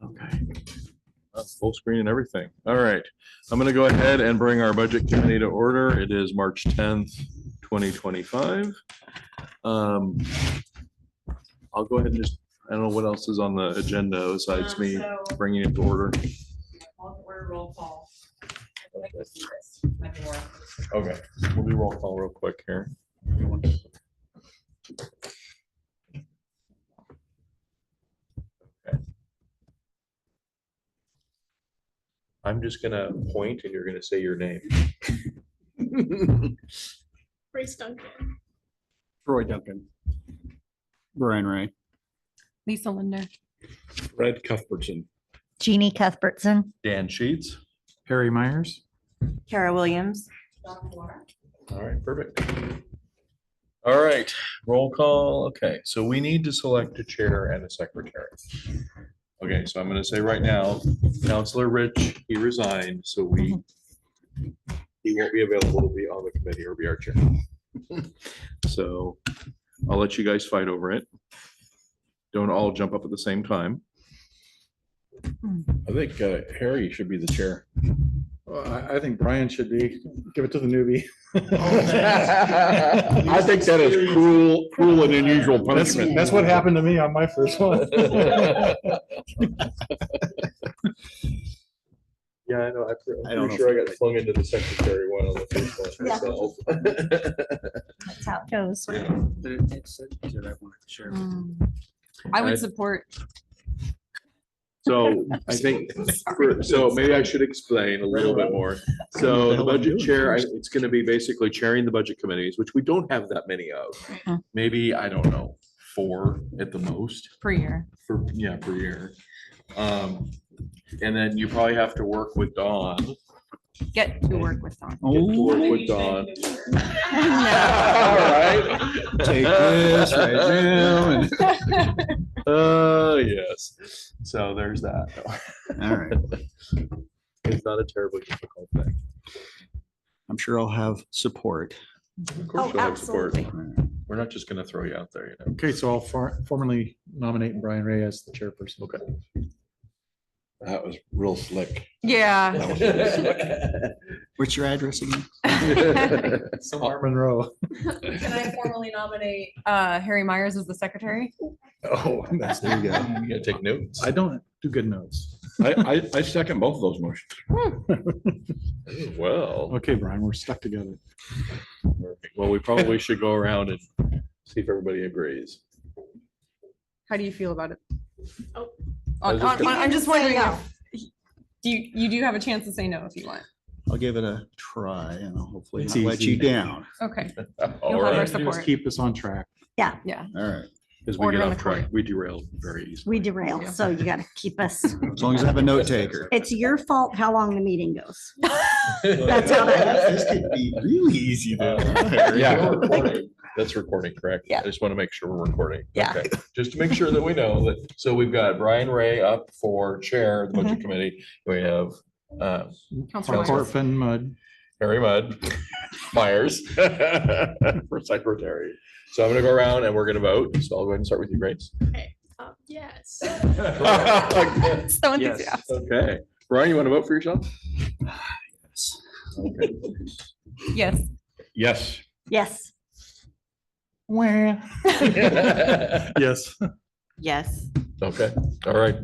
Okay. Full screen and everything. All right. I'm going to go ahead and bring our budget committee to order. It is March 10th, 2025. I'll go ahead and just, I don't know what else is on the agenda besides me bringing it to order. Roll call. Okay, we'll do roll call real quick here. Okay. I'm just gonna point and you're gonna say your name. Grace Duncan. Troy Duncan. Brian Ray. Lisa Linder. Fred Cuthbertson. Jeannie Cuthbertson. Dan Sheets. Harry Myers. Kara Williams. All right, perfect. All right, roll call. Okay, so we need to select a chair and a secretary. Okay, so I'm gonna say right now, Counselor Rich, he resigned, so he won't be available to be on the committee or be our chair. So I'll let you guys fight over it. Don't all jump up at the same time. I think Harry should be the chair. Well, I think Brian should be. Give it to the newbie. I think that is cruel and unusual punishment. That's what happened to me on my first one. Yeah, I know. I'm I don't pretty know sure I if- got flung into the secretary one on the first one Yeah. myself. That's how it goes. I I- would support. So I think, so maybe I should explain a little bit more. So the budget chair, it's gonna be basically chairing the budget committees, which we don't have that many of. Maybe, I don't know, 4 at the most Per year. per year. And then you probably have to work with Dawn. Get to work with Dawn. Get to work with Dawn. No. All right. Take this, right, Yes. So there's that. All right. It's not a terribly difficult thing. I'm sure I'll have support. Of course, Oh, you'll have support. absolutely. We're not just gonna throw you out there, you know. Okay, so I'll formally nominate Brian Ray as the chairperson. Okay. That was real slick. Yeah. What's your address again? Somewhere Monroe. Can I formally nominate Harry Myers as the secretary? Oh, that's, there you go. You gotta take notes. I don't do good notes. I second both of those motions. Well, Okay, Brian, we're stuck together. well, we probably should go around and see if everybody agrees. How do you feel about it? Oh. I was just gonna- I'm just wondering Say no. if you do have a chance to say no if you want. I'll give it a try and I'll hopefully It's not let easy. you down. Okay. All have our right, support. Just keep us on track. Yeah. All right. because we Order get in off the track, court. we derail very easily. We derail, so you gotta keep us. As long as I have a note taker. It's your fault how long the meeting goes. That's how that This could be really easy though. Yeah. That's recording, correct? Yeah. I just want to make sure we're recording. Yeah. Okay. Just to make sure that we know that, so we've got Brian Ray up for chair of the budget committee. We have Counselor Myers. Corfin Mud. Harry Mudd Myers for secretary. So I'm gonna go around and we're gonna vote. So I'll go ahead and start with you, Grace. Yes. Okay. So enthusiastic. Brian, you want to vote for yourself? Okay. Yes. Yes. Yes. Well. Yes. Yes. Okay, all right.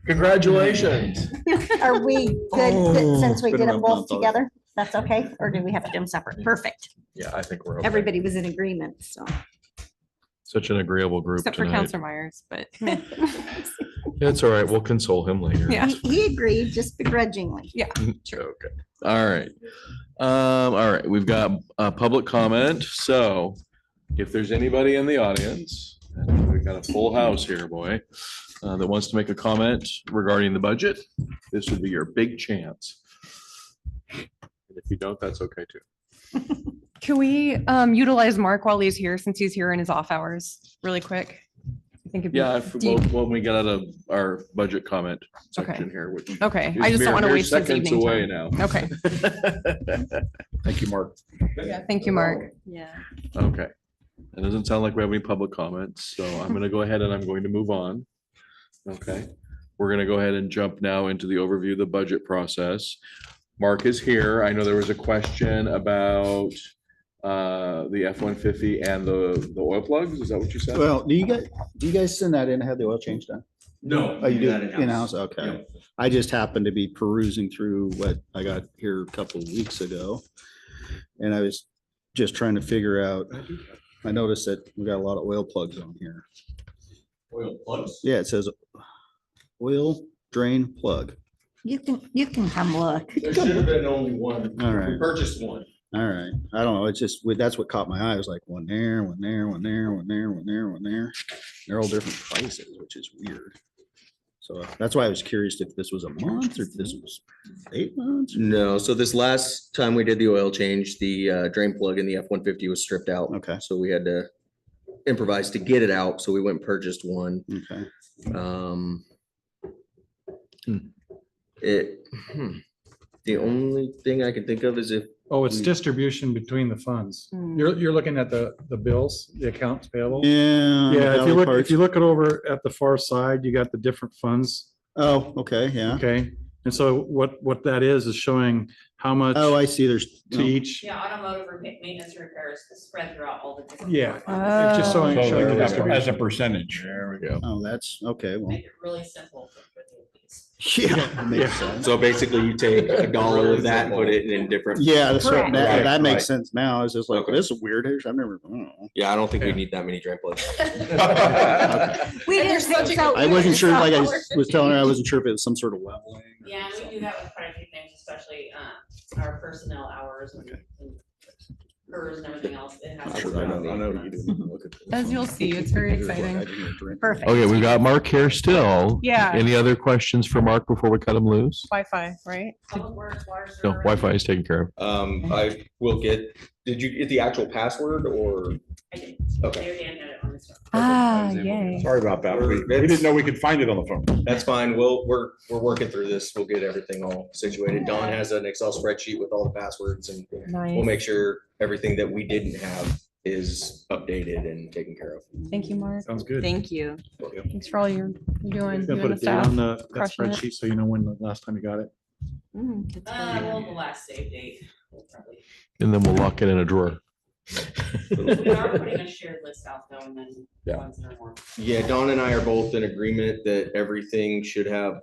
Congratulations. Are we good Oh, since we been did a them rough both month together? That's okay? Or do we have to do them separate? Perfect. Yeah, I think we're okay. Everybody was in agreement, so. Such an agreeable group Except for tonight. Counselor Myers, but It's all right. We'll console him later. Yeah. He agreed, just begrudgingly. Okay, all right. All right, we've got a public comment, so if there's anybody in the audience, and we've got a full house here, boy, that wants to make a comment regarding the budget, this would be your big chance. And if you don't, that's okay too. can we utilize Mark while he's here, since he's here in his off hours, really quick? I think it'd be. Yeah, if- Do you- when we get out of our budget comment Okay. section here, which. Okay, is I just don't want to mere waste his seconds evening away time. now. Okay, Thank you, Mark. yeah, thank you, Mark. Yeah. Okay. It doesn't sound like we have any public comments, so I'm gonna go ahead and I'm going to move on. Okay. we're gonna go ahead and jump now into the overview of the budget process. Mark is here. I know there was a question about the F-150 and the oil plugs. Is that what you said? Well, do you guys send that in and have the oil change done? No. Oh, you we do that in-house? Okay. Yep. I just happened to be perusing through what I got here a couple of weeks ago. And I was just trying to figure out, I noticed that we got a lot of oil plugs on here. Oil plugs. Yeah, it says oil drain plug. You can come look. There should have been only one. All right. We purchased one. All right. I don't know. It's just, that's what caught my eye. It was like one there, one there, one there, one there, one there, one there. They're all different prices, which is weird. So that's why I was curious if this was a month or if this was 8 months. No, so this last time we did the oil change, the drain plug in the F-150 was stripped out. Okay. So we had to improvise to get it out. So we went and purchased one. Okay. It, the only thing I can think of is if, Oh, it's distribution between the funds. You're looking at the bills, the accounts payable. Yeah. Yeah, if you Valley look, Parks. if you look it over at the far side, you got the different funds. Oh, okay, yeah. Okay. And so what that is showing how much Oh, I see. There's. to each. Yeah, automotive maintenance repairs spread throughout all the different. Yeah. funds. It's just showing So showing the as a distribution. percentage. There we go. Oh, that's, okay, well, Make it really simple for the police. yeah. that makes sense. so basically you take $1 of that and put it in different. Yeah, that's what, Correct. that, Right, that makes right. sense now. It's just like, Okay. this is weird. I've never, I don't know. Yeah, I don't think we Yeah. need that many drain plugs. We And didn't there's think such so. a I wasn't sure, like I $1. was telling her, I wasn't sure if it was some sort of leveling. Yeah, we do that with quite a few things, especially our personnel hours and PERS and everything else. It has. Sure, I know you didn't even look at this. As you'll see, it's very exciting. Perfect. Okay, we've got Mark here still. Yeah. Any other questions for Mark before we cut him loose? Wi-Fi, right? Public Works, water No, sewer. Wi-Fi is taken care of. I will did you get the actual password or? I did. Okay. Mary Ann had it on this one. Ah, yay. Sorry about that. We didn't know we could find it on the phone. That's fine. We're working through this. We'll get everything all situated. Don has an Excel spreadsheet with all the passwords and we'll Nice. make sure everything that we didn't have is updated and taken care of. Thank you, Mark. Sounds good. Thank you. Thanks for all you're doing. Gonna You put and a the date on staff. that crushing it. spreadsheet so you know when the last time you got it. Well, the last save date. We'll probably- And then we'll lock it in a drawer. We are putting a shared list out though, and then Yeah. ones that are more. Yeah, Don and I are both in agreement that everything should have,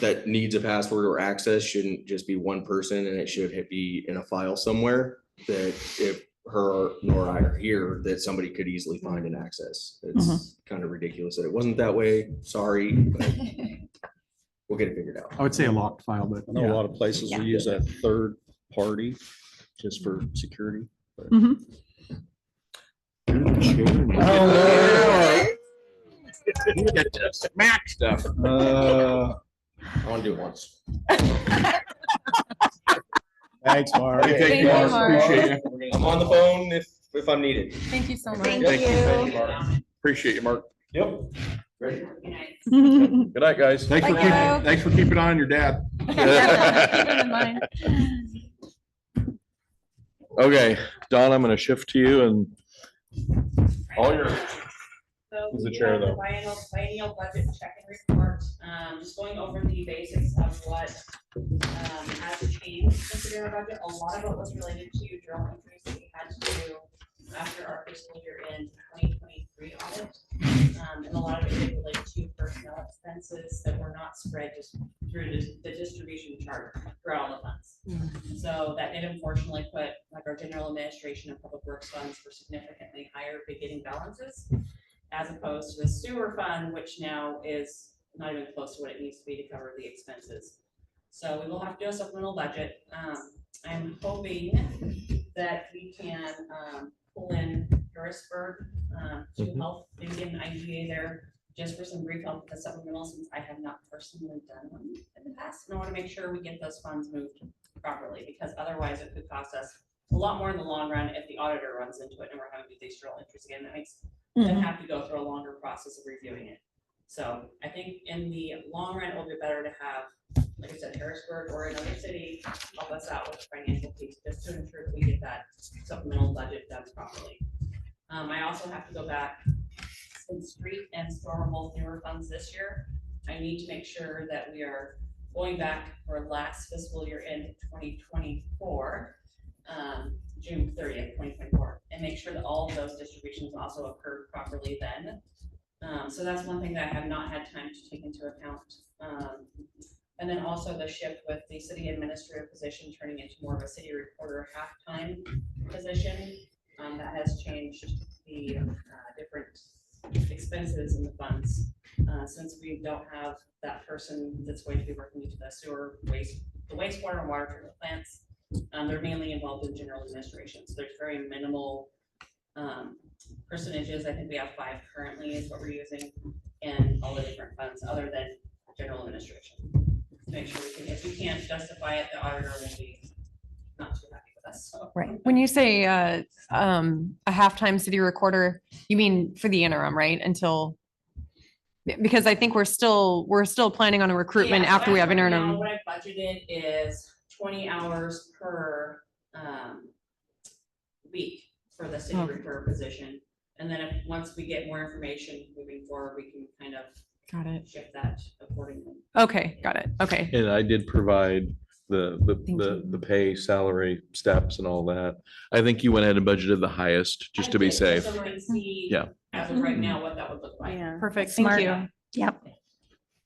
that needs a password or access shouldn't just be one person and it should be in a file somewhere. That if her nor I are here, that somebody could easily find and access. It's kind of ridiculous that it wasn't that way. Sorry. But we'll get it figured out. I would say a locked file, but I know a lot of places Yeah. will use that third party just for security. but- Mhm. Mac stuff. Uh, I want to do it once. Thanks, Mark. Hey, Thank you, Mark. Appreciate you. I'm on the phone if I'm needed. Thank you so much. Thank Thank you. you. Appreciate you, Mark. Yep. Good night. Good night, guys. Thanks for Bye, keeping, Joe. thanks for keeping on your dad. Keep it in mind. Okay, Don, I'm gonna shift to you and all your, So Who's the we chair, have the though? biennial budget check-in report, just going over the basics of what has changed since our budget. A lot of it was related to journal entries that we had to do after our fiscal year end 2023 audit. And a lot of it related to personnel expenses that were not spread just through the distribution chart throughout all the funds. So that did unfortunately put like our general administration and public works funds for significantly higher beginning balances, as opposed to the sewer fund, which now is not even close to what it needs to be to cover the expenses. So we will have to do a supplemental budget. I'm hoping that we can pull in Harrisburg to help maybe get an IGA there just for some brief help with the supplemental, since I have not personally done one in the past. And I want to make sure we get those funds moved properly, because otherwise it could cost us a lot more in the long run if the auditor runs into it and we're having to do these journal entries again. That makes them have to go through a longer process of reviewing it. So I think in the long run, it will be better to have, like I said, Harrisburg or another city help us out with the financial piece, just to ensure that we get that supplemental budget done properly. I also have to go back in street and storm both newer funds this year. I need to make sure that we are going back for last fiscal year end 2024, June 30th, 2024, and make sure that all of those distributions also occurred properly then. So that's one thing that I have not had time to take into account. And then also the shift with the city administrator position turning into more of a city reporter half-time position. That has changed the different expenses in the funds. Since we don't have that person that's going to be working with the sewer, the wastewater and water treatment plants. They're mainly involved in general administration. So there's very minimal percentages. I think we have 5 currently is what we're using, and all the different funds other than general administration. Make sure we can, if we can't justify it, the auditor will be not too happy with us. So. Right. When you say a halftime city recorder, you mean for the interim, right? Until, because I think we're still planning on a recruitment Yeah, after we have right now, interim. what I budgeted is 20 hours per week for the city Okay. recorder position. And then if, once we get more information moving forward, we can kind of Got it. shift that accordingly. Okay, got it. Okay. And I did provide Thank you. the pay, salary, steps and all that. I think you went ahead and budgeted the highest, just to be I did, safe. So we can see Yeah. as of right now what that would look like. Yeah. Perfect. Thank Smart. you. Yep.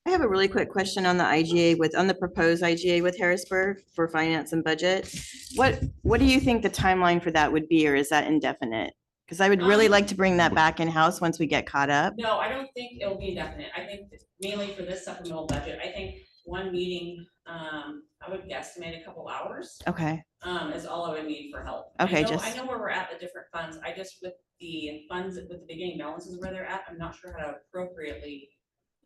I have a really quick question on the IGA on the proposed IGA with Harrisburg for finance and budget. What do you think the timeline for that would be, or is that indefinite? Because I would really like to bring that back in-house once we get caught up. No, I don't think it'll be indefinite. I think mainly for this supplemental budget, I think one meeting, I would guesstimate a couple hours, Okay, is all I would need for help. Okay, I know where we're at, the different funds. I just, with the funds, with the beginning balances where they're at, I'm not sure how to appropriately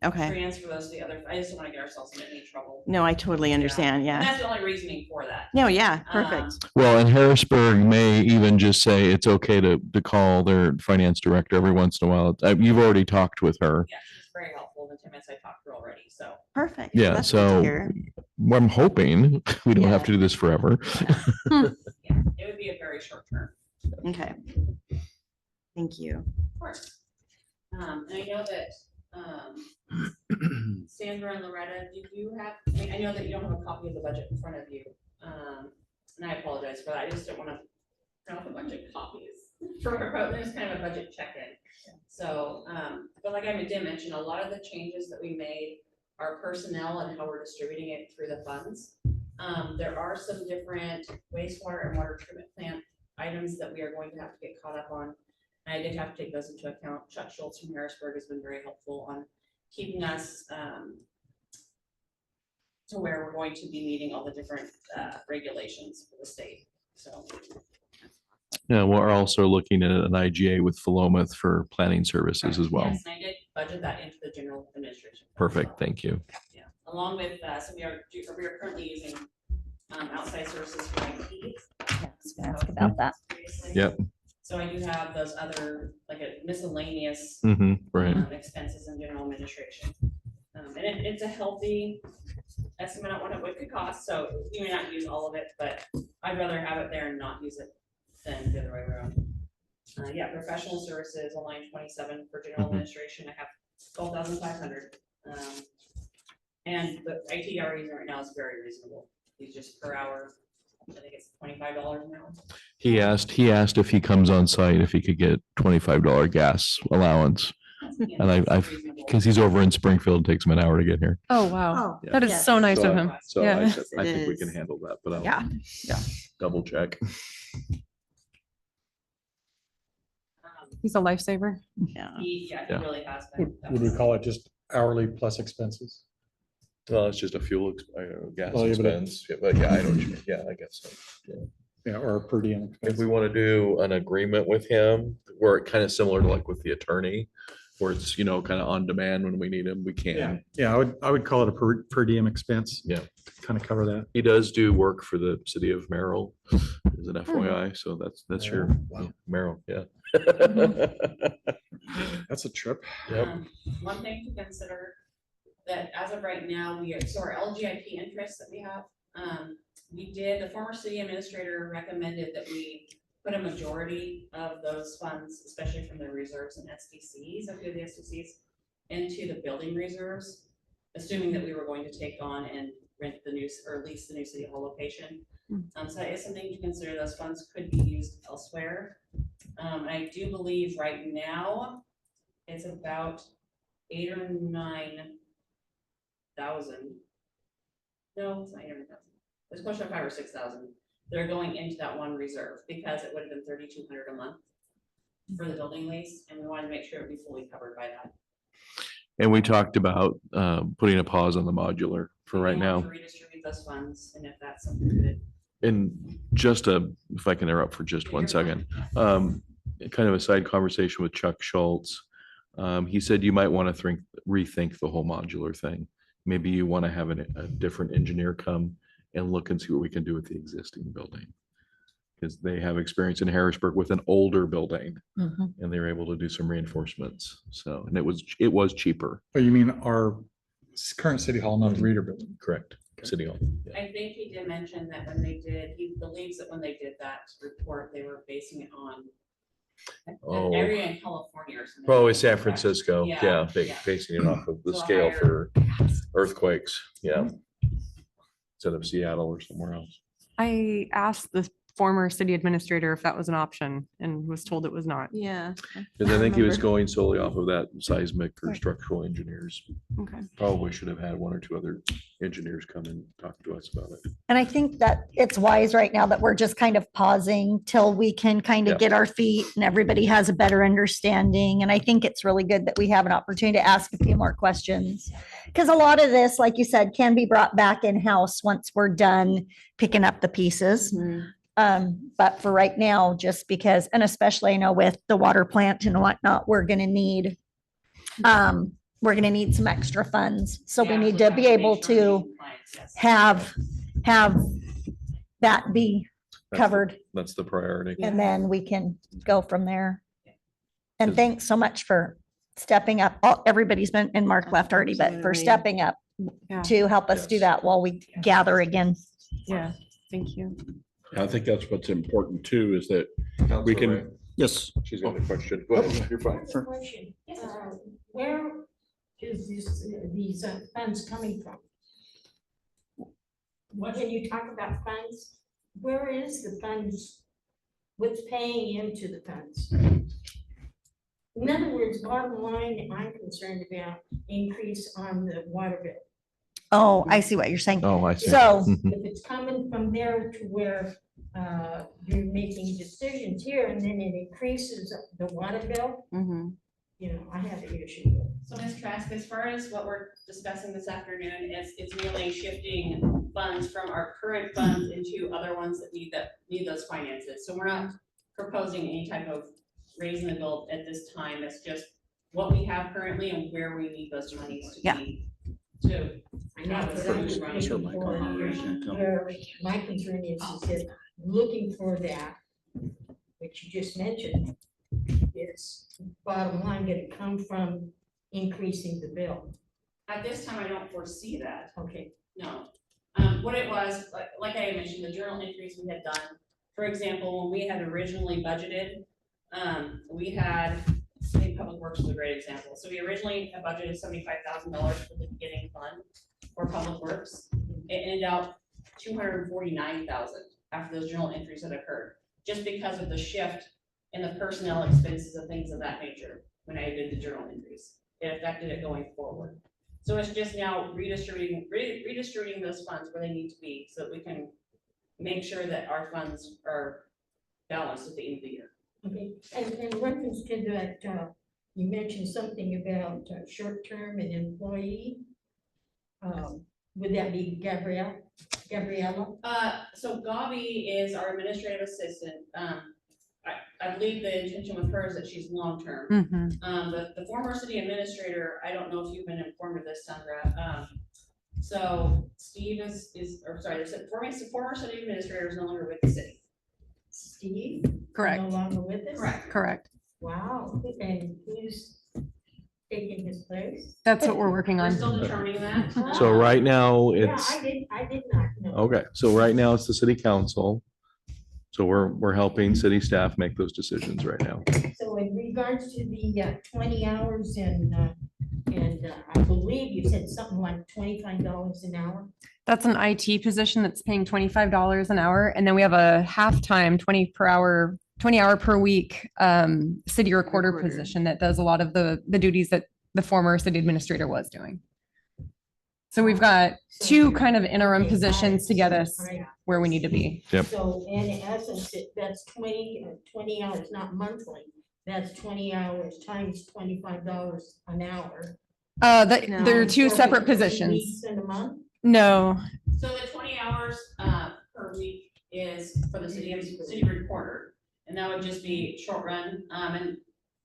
okay. transfer those to the other. I just don't want to get ourselves in any trouble. No, I totally understand, And yeah. that's the only reasoning for that. No, yeah, perfect. Well, and Harrisburg may even just say it's okay to call their finance director every once in a while. You've already talked with her. Yeah, she's very helpful. The 10 minutes I talked to her already, so. Perfect. Yeah, That's good to so hear. I'm hoping we don't have to do this forever. Yeah, it would be a very short term. Okay. Thank you. Of course. And I know that, Sandra and Loretta, did you have, I know that you don't have a copy of the budget in front of you. And I apologize for that. I just don't want to print off a bunch of copies for this kind of a budget check-in. So, but like I did mention, a lot of the changes that we made are personnel and how we're distributing it through the funds. There are some different wastewater and water treatment plant items that we are going to have to get caught up on. And I did have to take those into account. Chuck Schultz from Harrisburg has been very helpful on keeping us to where we're going to be meeting all the different regulations for the state. So, Yeah, we're also looking at an IGA with Philomath for planning services as well. yes, and I did budget that into the general administration. fund as Perfect, well. thank you. Yeah, along with, so we are currently using outside sources for IT. Yeah, I was gonna ask about that. previously. Yep. So I do have those other, like a miscellaneous Right. expenses in general administration. And it's a healthy estimate on what it could cost, so you may not use all of it, but I'd rather have it there and not use it than the other way around. Yeah, professional services, on line 27 for general administration, I have 12,500. And the IT we're using right now is very reasonable. It's just per hour, I think it's $25 an hour. He asked if he comes on site, if he could get $25 gas allowance. Yeah, And it's I've, reasonable. because he's over in Springfield, it takes him an hour to get here. Oh, wow. Oh, That is yes. so nice of him. So Yeah. I think we It can is. handle that, but I'll Yeah. double check. He's a lifesaver. Yeah. He Yeah. really has been. Would we call it just hourly plus expenses? Well, it's just a fuel, gas Well, yeah, but it- expense, but yeah, I don't, yeah, I guess so. Yeah, or per diem. If expense. we want to do an agreement with him, where it kind of similar to like with the attorney, where it's, kind of on demand when we need him, we Yeah, can. yeah, I would call it a per diem expense. Yeah. Kind of cover that. He does do work for the city of Merrill as an FYI, so that's your Wow. Merrill, yeah. That's a trip. Yep. One thing to consider, that as of right now, so our LGIP interests that we have, the former city administrator recommended that we put a majority of those funds, especially from the reserves and SDCs, a few of the SDCs, into the building reserves. assuming that we were going to take on and rent the new, or lease the new city hall location. So that is something to consider. Those funds could be used elsewhere. I do believe right now it's about 8,000 or 9,000. No, it's not 8,000. It's closer to 5,000 or 6,000 that are going into that one reserve because it would have been 3,200 a month for the building lease, and we wanted to make sure it would be fully covered by that. And we talked about putting a pause on the modular for We right may have now. to Redistribute those funds, and if that's something that. And just if I can interrupt for just one second, kind of a side conversation with Chuck Schultz. He said you might want to rethink the whole modular thing. Maybe you want to have a different engineer come and look and see what we can do with the existing building. Because they have experience in Harrisburg with an older building Mhm. and they were able to do some reinforcements. So, and it was cheaper. Oh, you mean our current city hall, not the reader building? Correct. City Hall. Yeah. I think he did mention that when they did, he believes that when they did that report, they were basing it on Oh. an area in California or something. Probably San Correct. Francisco. Yeah, yeah. basing it off of the So scale higher. for earthquakes. Yeah. Instead of Seattle or somewhere else. I asked the former city administrator if that was an option and was told it was not. Yeah. Because I think he was remember. going solely off of that seismic or structural engineers. Okay. Probably should have had one or two other engineers come and talk to us about it. And I think that it's wise right now that we're just kind of pausing till we can kind Yeah. of get our feet and everybody has a better understanding. And I think it's really good that we have an opportunity to ask a few more questions. Because a lot of this, like you said, can be brought back in-house once we're done picking up the pieces. But for right now, just because, and especially, with the water plant and whatnot, we're gonna need some extra funds. So we Yeah, need so to be able make sure we're to in compliance, yes. have that be That's the- covered, That's the priority. and then we can go from there. And thanks so much for stepping up. Everybody's been, and Mark left already, but for Absolutely. stepping up Yeah. to help us do Yes. that while we gather again. Yeah. Thank you. I think that's what's important too, is that we can, Yes. She's got a question. Go ahead. You're fine. That's a question. Where is these funds coming from? When you talk about funds, where is the funds? What's paying into the funds? In other words, bottom line, I'm concerned about increase on the water bill. Oh, I see what you're saying. Oh, I see. So, Mhm. If it's coming from there to where you're making decisions here and then it increases the water bill, I have an issue with. So Ms. Trask, as far as what we're discussing this afternoon, it's merely shifting funds from our current funds into other ones that need those finances. So we're not proposing any type of raising the bill at this time. It's just what we have currently and where we need those monies to Yeah. be. To I know, have a but smooth I'm just running looking my for car on right now. where my concern is that looking for that, which you just mentioned, is bottom line gonna come from increasing the bill. At this time, I don't foresee that. Okay, No. What it was, like I mentioned, the journal entries we had done, for example, when we had originally budgeted, we had, I think Public Works is a great example. So we originally had budgeted $75,000 for the beginning fund for Public Works. It ended up 249,000 after those journal entries had occurred, just because of the shift in the personnel expenses and things of that nature when I did the journal entries. It affected it going forward. So it's just now redistributing those funds where they need to be so that we can make sure that our funds are balanced at the end of the year. okay. And in reference to that, you mentioned something about short-term and employee. Would that be Gabriella? So Gabi is our administrative assistant. I believe the intention with her is that she's long-term. Mhm. The former city administrator, I don't know if you've been informed of this, Sandra. So Steve the former city administrator is no longer with the city. Steve? Correct. No longer with us? Correct. Wow, and who's taking his place? That's what we're working We're on. still determining that. So right now Yeah, it's, I did not know. okay, so right now it's the city council. So we're helping city staff make those decisions right now. So in regards to the 20 hours and And I believe you said something like $25 an hour. That's an IT position that's paying $25 an hour. And then we have a half-time 20 hour per week city recorder Recorder. position that does a lot of the duties that the former city administrator was doing. So we've got two kind of interim positions to get us Right. where we need to be. Yep. So in essence, that's 20 hours, not monthly. That's 20 hours times $25 an hour. There are two For separate 3 positions. weeks in a month? No, So the 20 hours per week is for the city recorder. And that would just be short run. And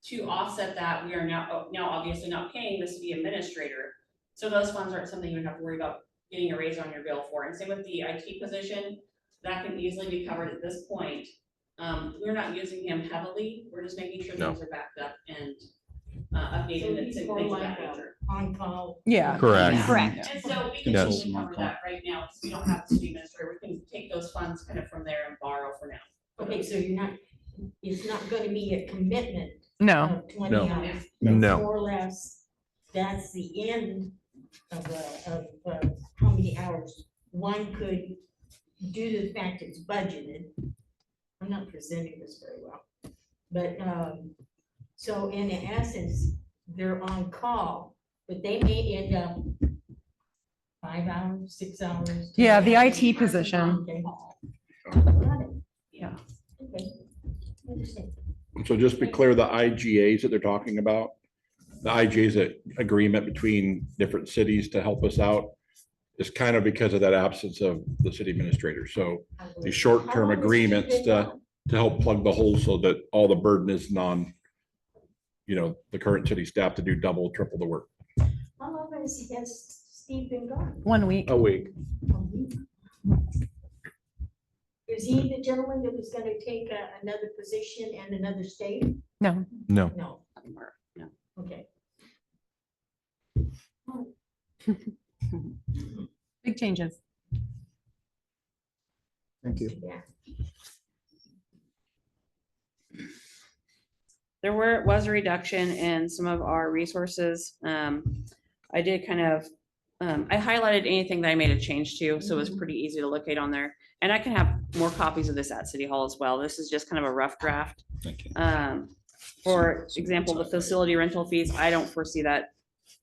to offset that, we are now obviously not paying the city administrator. So those funds aren't something you would have to worry about getting a raise on your bill for. And same with the IT position, that can easily be covered at this point. We're not using him heavily. We're just making sure No. things are backed up and So updated and he's things more of like that a nature. on-call. Yeah. Correct. Correct. And so we can Yes. totally cover that right now, because we don't have the city administrator. We can take those funds kind of from there and borrow for now. Okay, so it's not gonna be a commitment no. of 20 No. hours. No. It's more or less, that's the end of how many hours one could, due to the fact it's budgeted. I'm not presenting this very well, but, so in essence, they're on call, but they may end up 5 hours, 6 hours. 10 Yeah, the hours. IT position. Okay. Got it. Yeah. Okay. Understand. So just to be clear, the IGAs that they're talking about, the IGA is an agreement between different cities to help us out. It's kind of because of that absence of the city administrator. So these short-term How long has he agreements been to gone? help plug the hole so that all the burden isn't on, the current city staff to do double, triple the work. How long has Steve been gone? 1 week. A week. Is he the gentleman that was gonna take another position in another state? No. No. No, No. okay. Big changes. Thank you. Yeah. There was a reduction in some of our resources. I did kind of, I highlighted anything that I made a change to, so it was pretty easy to locate on there. And I can have more copies of this at City Hall as well. This is just kind of a rough draft. Thank you. For example, the facility rental fees, I don't foresee that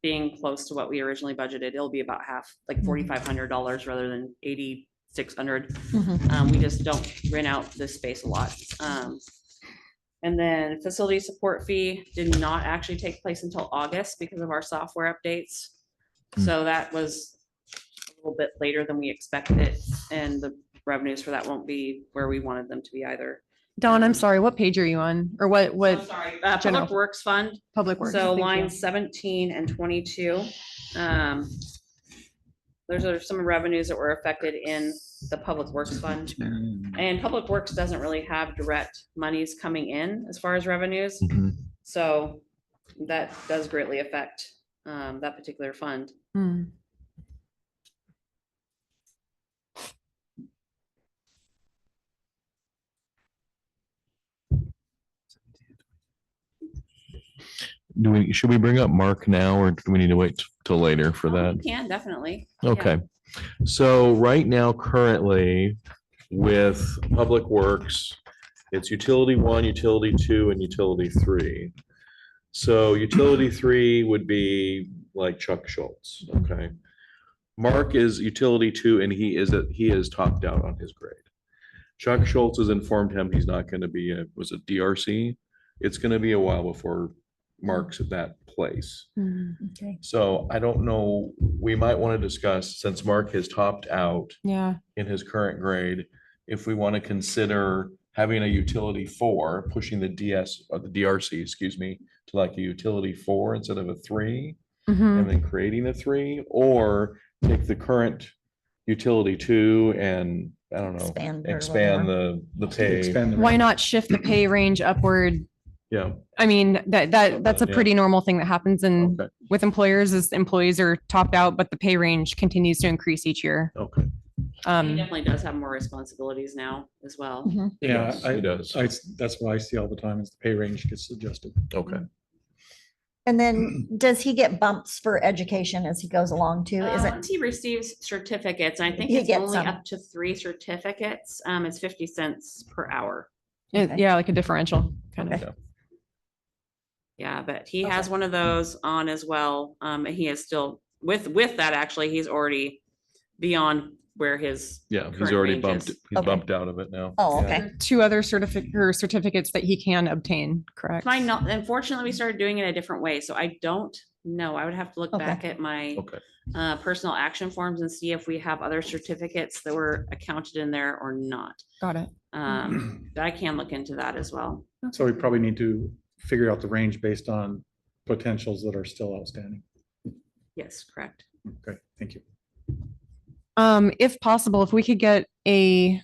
being close to what we originally budgeted. It'll be about half, like $4,500 rather than $8,600. We just don't rent out this space a lot. And then facility support fee did not actually take place until August because of our software updates. So that was a little bit later than we expected, and the revenues for that won't be where we wanted them to be either. Dawn, I'm sorry, what page are you on? Or what I'm sorry, general- Public Works Fund. public works? So Thank you. lines 17 and 22. Those are some revenues that were affected in the Public Works Fund. And Public Works doesn't really have direct monies coming in as far as revenues. Mhm. So that does greatly affect that particular fund. Hmm. Should we bring up Mark now, or do we need to wait till later for that? You can definitely. Yeah. Okay, so right now, currently with Public Works, it's utility 1, utility 2, and utility 3. So utility 3 would be like Chuck Schultz, okay? Mark is utility 2, and he is topped out on his grade. Chuck Schultz has informed him he's not gonna be was it DRC? It's gonna be a while before Mark's at that place. Okay. So I don't know, we might want to discuss, since Mark has topped out Yeah. in his current grade, if we want to consider having a utility 4, pushing the DS or the DRC, excuse me, to like a utility 4 instead of a 3, Mhm. and then creating a 3, or take the current utility 2 and, I don't know, Expand or expand whatever. the pay. Expand the Why range. not shift the pay range upward? Yeah, I mean, that's a Yeah. pretty normal thing that happens in okay, with employers is employees are topped out, but the pay range continues to increase each year. okay. He definitely does have more responsibilities now as well. Yeah, He does. that's what I see all the time is the pay range gets adjusted. Okay. And then does he get bumps for education as he goes along too? Is it? Once he receives certificates, I think He it's gets only some. up to 3 certificates. It's 50 cents per hour. Okay. Yeah, like a differential kind of. Okay. Yeah, but he has one of those on as well. And he is still with that, actually, he's already beyond where his. Yeah, he's current already range bumped, is. he's Okay. bumped out of it now. Oh, Yeah. okay. 2 other certificates that he can obtain, correct? Mine, not, unfortunately, we started doing it a different way, so I don't know. I would have to look Okay. back at my Okay. personal action forms and see if we have other certificates that were accounted in there or not. Got it. But I can look into that as well. So we probably need to figure out the range based on potentials that are still outstanding. Yes, correct. Okay, thank you. If possible, if we could get a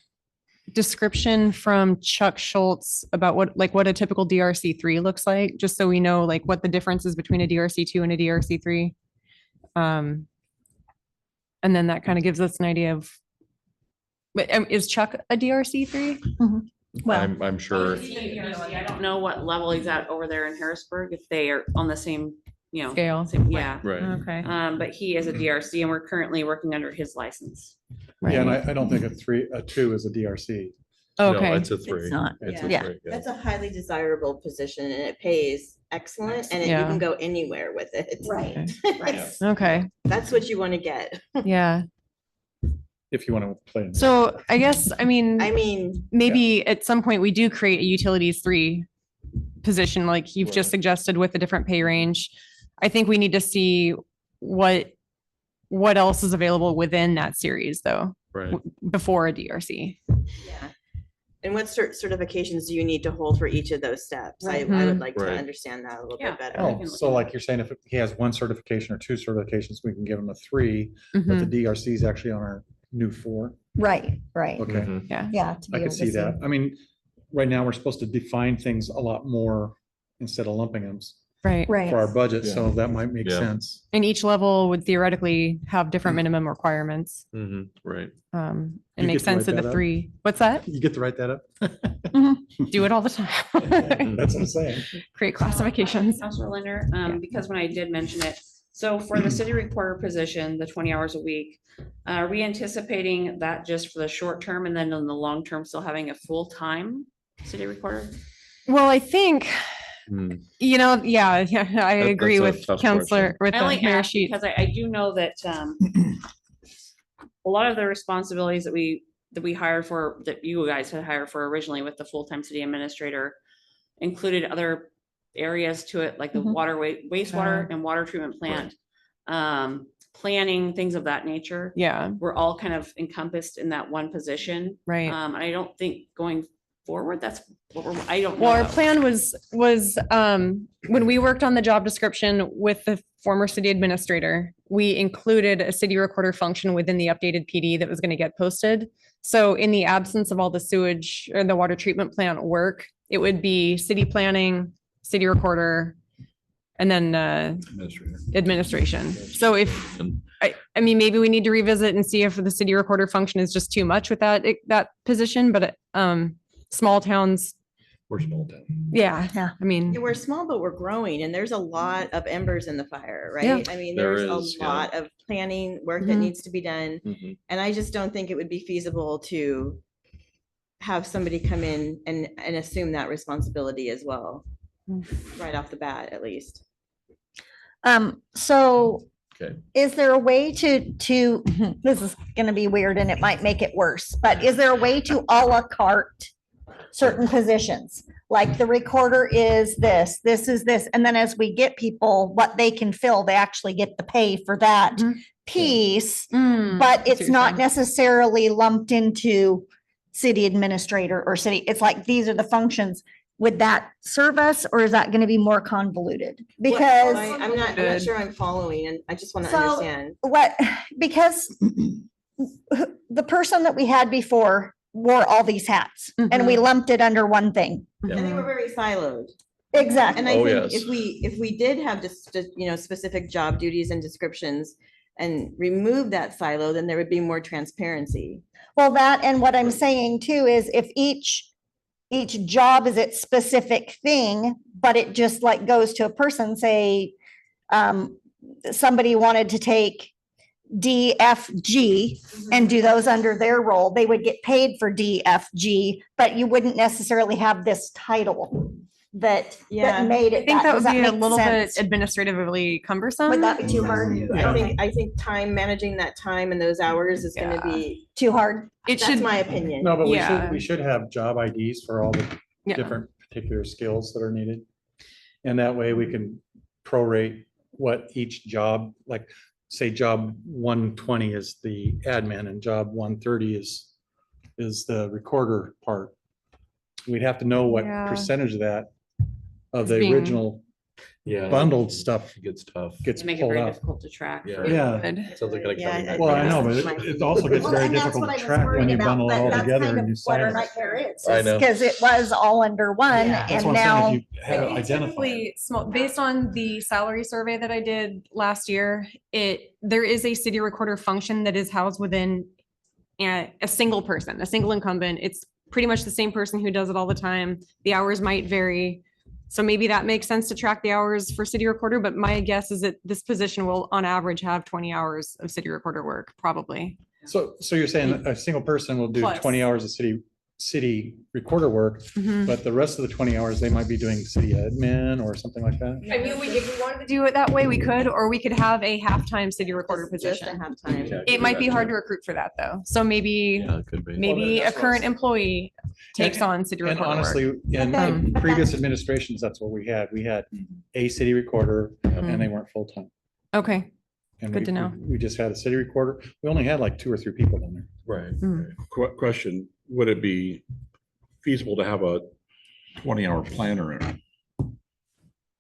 description from Chuck Schultz about what a typical DRC3 looks like, just so we know like what the difference is between a DRC2 and a DRC3. And then that kind of gives us an idea of, but is Chuck a DRC3? Well, I'm sure, I don't know what level he's at over there in Harrisburg, if they are on the same, Scale. yeah. right. Okay. But he is a DRC and we're currently working under his license. Yeah, and Right. I don't think a 2 is a DRC. No, Okay. it's a 3. It's not. It's a Yeah. 3, yeah. That's a highly desirable position and it pays excellent and you Yeah. can go anywhere with it. right, right. Okay. That's what you want to get. Yeah. If you want to play. in- So I guess, I mean, I mean, maybe at some point we do create a utilities 3 position, like you've just Right. suggested with a different pay range. I think we need to see what else is available within that series though, Right. before a DRC. yeah. And what certifications do you need to hold for each of those steps? I Right. would like to Right. understand that a little Yeah. bit better. Oh, so like you're saying if he has 1 certification or 2 certifications, we can give him a 3, but the Mhm. DRC is actually on our new 4. Right, right. Okay, Mhm. Yeah. to be I able could to see that. I mean, right now, we're supposed to define things a lot more instead of lumping them Right. for our Right. budget, so that might make Yeah. sense. And each level would theoretically have different minimum requirements. Mhm, right. It You makes get to sense write that the that up? 3, what's that? You get to write that up? Do it all the time. That's what I'm saying. Create classifications. Counselor Linder, because when I did mention it, so for the city recorder position, the 20 hours a week, are we anticipating that just for the short term and then in the long term, still having a full-time city recorder? Well, I think, Hmm. yeah, I agree that's a with tough Counselor, with I the only Mayor ask Sheet. because I do know that a lot of the responsibilities that we hired for, that you guys had hired for originally with the full-time city administrator included other areas to it, like the Mhm. wastewater and water treatment plant, planning, things of that nature. Yeah, Were all kind of encompassed in that one position. right. And I don't think going forward, that's what I don't know. Well, our though. plan was, when we worked on the job description with the former city administrator, we included a city recorder function within the updated PD that was going to get posted. So in the absence of all the sewage or the water treatment plant work, it would be city planning, city recorder, and then Administrator. administration. So if, I mean, maybe we need to revisit and see if the city recorder function is just too much with that position, but small towns, We're small town. yeah. Yeah. I mean, We're small, but we're growing and there's a lot of embers in the fire, Yeah. right? I mean, There there's is, a yeah. lot of planning work that Mhm. needs to be done. Mhm. And I just don't think it would be feasible to have somebody come in and assume that responsibility as well, right off the bat, at least. So Okay. is there a way to, this is gonna be weird and it might make it worse, but is there a way to à la carte certain positions? Like the recorder is this is this, and then as we get people, what they can fill, they actually get the pay for that Mhm. piece, I see but what it's you're not saying. necessarily lumped into city administrator or city, it's like, these are the functions. Would that serve us, or is that gonna be more convoluted? Because I'm not Good. sure I'm following and I just want to So- understand. because the person that we had before wore all these hats and we lumped it under one thing. And they were very siloed. Exactly. And I Oh, think yes. if we did have just, specific job duties and descriptions and remove that silo, then there would be more transparency. Well, that, and what I'm saying too is if each each job is its specific thing, but it just like goes to a person, say, somebody wanted to take D, F, G and do those under their role, they would get paid for D, F, G, but you wouldn't necessarily have this title that Yeah. made I it. think that would Does be a make little bit sense? administratively cumbersome. Would that be too hard? I think time, managing that time and those hours is gonna Yeah. be, Too hard? It that's should, my opinion. No, but Yeah. we should have job IDs for all the yeah, different particular skills that are needed. And that way we can prorate what each job, like, say, job 120 is the admin and job 130 is the recorder part. We'd have to know what Yeah. percentage of that, of Is the being- original Yeah. bundled stuff It gets tough. gets Make it pulled very out. difficult to track. Yeah. Yeah. Good. Sounds like an Yeah, accounting I- Well, I know, nightmare. but it also gets Well, very and that's difficult what I to was track when worried you about, bundle it but all that's together kind and you of sign what our it. nightmare is, I know. because it was all under one Yeah. That's and what I'm saying, now. if you have it identified. Typically, small, based on the salary survey that I did last year, there is a city recorder function that is housed within a single person, a single incumbent. It's pretty much the same person who does it all the time. The hours might vary. So maybe that makes sense to track the hours for city recorder, but my guess is that this position will on average have 20 hours of city recorder work, probably. So you're saying that a single person will do Plus. 20 hours of city recorder work, Mhm. but the rest of the 20 hours, they might be doing city admin or something like that? I mean, if we wanted to do it that way, we could, or we could have a half-time city recorder Just to position. have time. Yeah, It might be hard to recruit for that, though. So maybe, Yeah, it could be. maybe a that's what I current was- employee takes on city And recorder work. honestly, in then- previous administrations, that's what we had. We had a city recorder and they weren't full-time. Okay, And Good we- to know. We just had a city recorder. We only had like 2 or 3 people in there. Right. Mm. Question, would it be feasible to have a 20-hour planner in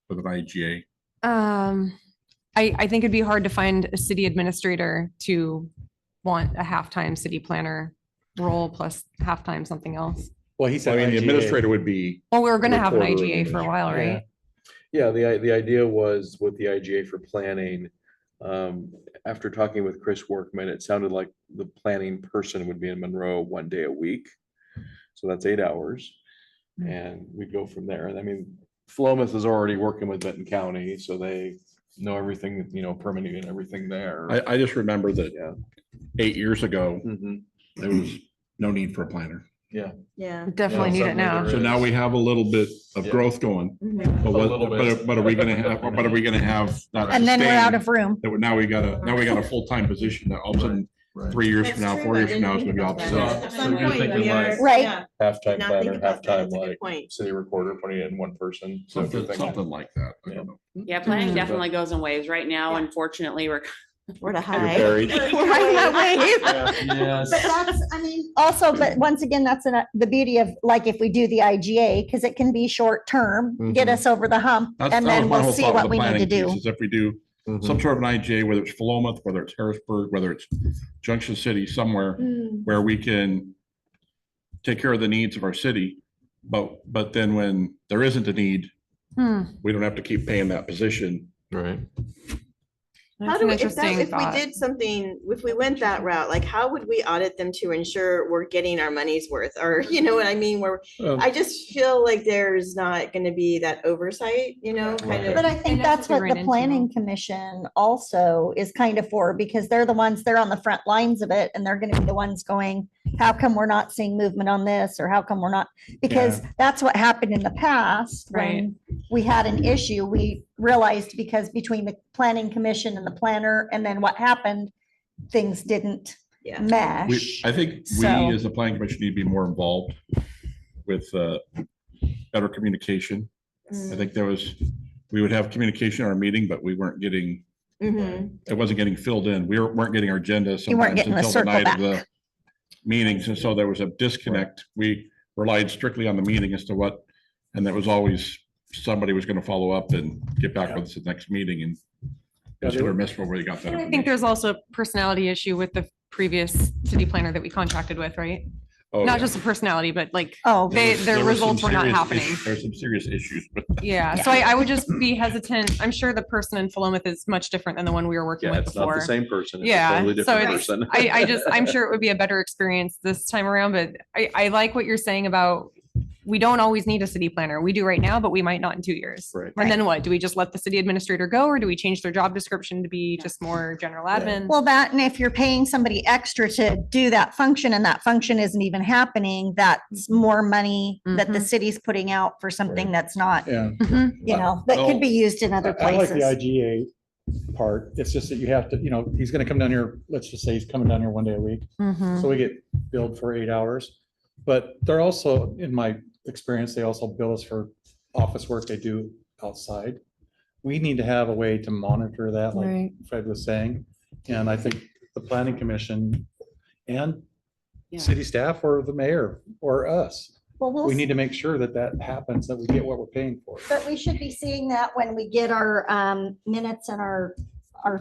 with an IGA? I think it'd be hard to find a city administrator to want a half-time city planner role plus half-time something else. Well, he I said. mean, the IGA. administrator would be, Well, we were gonna have an Recorder IGA for a while, Yeah. right? Yeah, the idea was with the IGA for planning, after talking with Chris Workman, it sounded like the planning person would be in Monroe 1 day a week. So that's 8 hours. And we'd go from there. And I mean, Philomath is already working with Benton County, so they know everything, permitting and everything there. I just remember that Yeah. 8 years ago, Mhm. there was no need for a planner. Yeah. Yeah. Definitely Yeah, need it suddenly now. there So now we have a little bit of Yeah. growth going. Mhm. But A little bit. but are we gonna have, but are we gonna have? not And then we're out sustained of room. That now we got a full-time position that all of a sudden, Right. 3 years from That's now, true, 4 I years from didn't now, it's think gonna be about opposite. that. So- At so some you're point, thinking we are- like- Right. yeah, Half-time not planner, thinking about that. half-time That's a good like point. city recorder, putting it in one person. So if you're thinking- Something like that. I don't know. Yeah, planning Mhm. definitely goes in waves. Right now, Yeah. unfortunately, we're Where to You're hide. buried. We're hiding that wave. Yes. But that's, I mean, also, but once again, that's the beauty of, like, if we do the IGA, because it can be short term, get Mhm. us over the hump, That's, and that was then my we'll whole see thought what with we the need to planning do. piece, is if we do Mhm. some sort of an IGA, whether it's Philomath, whether it's Harrisburg, whether it's Junction City, somewhere Mm. where we can take care of the needs of our city. But then when there isn't a need, Hmm, we don't have to keep paying that position. Right. How that's do an we, if interesting that, if we thought. did something, if we went that route, like how would we audit them to ensure we're getting our money's worth? Or, you know what I mean? Where I just feel like there's not gonna be that oversight, kind of. But I think And that's that's what we what ran the into. planning commission also is kind of for, because they're on the front lines of it, and they're gonna be the ones going, how come we're not seeing movement on this, or how come we're not? Because that's what happened in the past, when we had an issue, we realized, because between the planning commission and the planner, and then what happened, things didn't Yeah. mesh. I think we, So- as the planning commission, need to be more involved with better communication. I think we would have communication in our meeting, but we weren't getting, Mhm. it wasn't getting filled in. We weren't getting our agenda You weren't sometimes getting the until the circle night of the back. meetings, and so there was a disconnect. We relied strictly on the meeting as to what, and there was always somebody was gonna follow up and get back with us at the next meeting, and it's hit or miss where we got that And I think information. there's also a personality issue with the previous city planner that we contracted with, right? Oh, Not yeah. just a personality, but like, Oh, their There was some results were not serious happening. issues- There's some serious issues, but Yeah, so I would just be hesitant. I'm sure the person in Philomath is much different than the one we were working Yeah, with it's not the before. same person. It's a Yeah, totally so different it's, person. I'm sure it would be a better experience this time around, but I like what you're saying about we don't always need a city planner. We do right now, but we might not in 2 years. Right. And then what? Do we just let the city administrator go, or do we change their job description to be just more general admin? Well, that, and if you're paying somebody extra to do that function and that function isn't even happening, that's more money that the Mhm. city's putting out for something that's not, Yeah. Mhm. you know, that could be used in other I like the places. IGA part. It's just that you have to, he's gonna come down here, let's just say he's coming down here one day a week. Mhm. So we get billed for 8 hours. But they're also, in my experience, they also bill us for office work they do outside. We need to have a way to monitor that, like Right. Fred was saying. And I think the planning commission and Yeah. city staff or the mayor or us, Well, we'll we see. need to make sure that that happens, that we get what we're paying for. But we should be seeing that when we get our minutes and our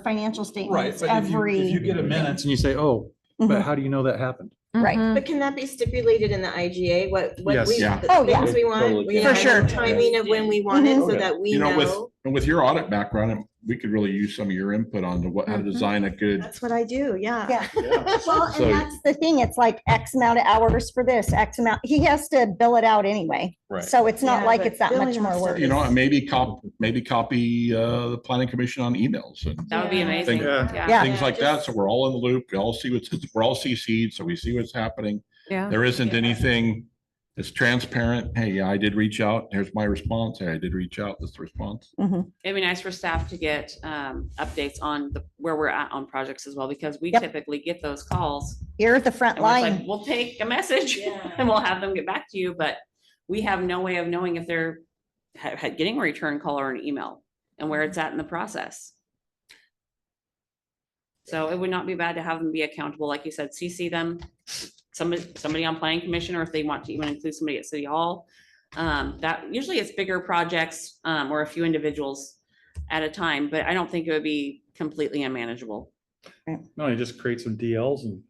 financial statements If you every. get a minutes and you say, oh, but Mhm. how do you know that happened? Right. Mhm. But can that be stipulated in the IGA, what Yes. we, Yeah. the Oh, yeah. things we want? Totally you can. know, For sure. the Timing of when we want it, Mhm. so that we You know, with, know. and with your audit background, we could really use some of your input on how to Mhm. design a good. That's what I do, yeah. Yeah. Well, So- and that's the thing. It's like X amount of hours for this, X amount. He has to bill it out anyway. Right. So it's not Yeah, like but it's that billing much more and work. stuff You know, and maybe copy the planning commission on emails and That would be Yeah. amazing. Yeah. Yeah. things like that. just- So we're all in the loop. We all see we're all CC'd, so we see what's happening. Yeah. There isn't anything. It's transparent. Hey, yeah, I did reach out. Here's my response. Hey, I did reach out. This is the response. It'd be nice for staff to get updates on where we're at on projects as well, because we Yep. typically get those calls. You're the front And we're just like, line. we'll take a message Yeah. and we'll have them get back to you, but we have no way of knowing if they're getting a return call or an email and where it's at in the process. So it would not be bad to have them be accountable, like you said, CC them, somebody on planning commission, or if they want to even include somebody at city hall. That usually it's bigger projects, or a few individuals at a time, but I don't think it would be completely unmanageable. No, you just create some DLs and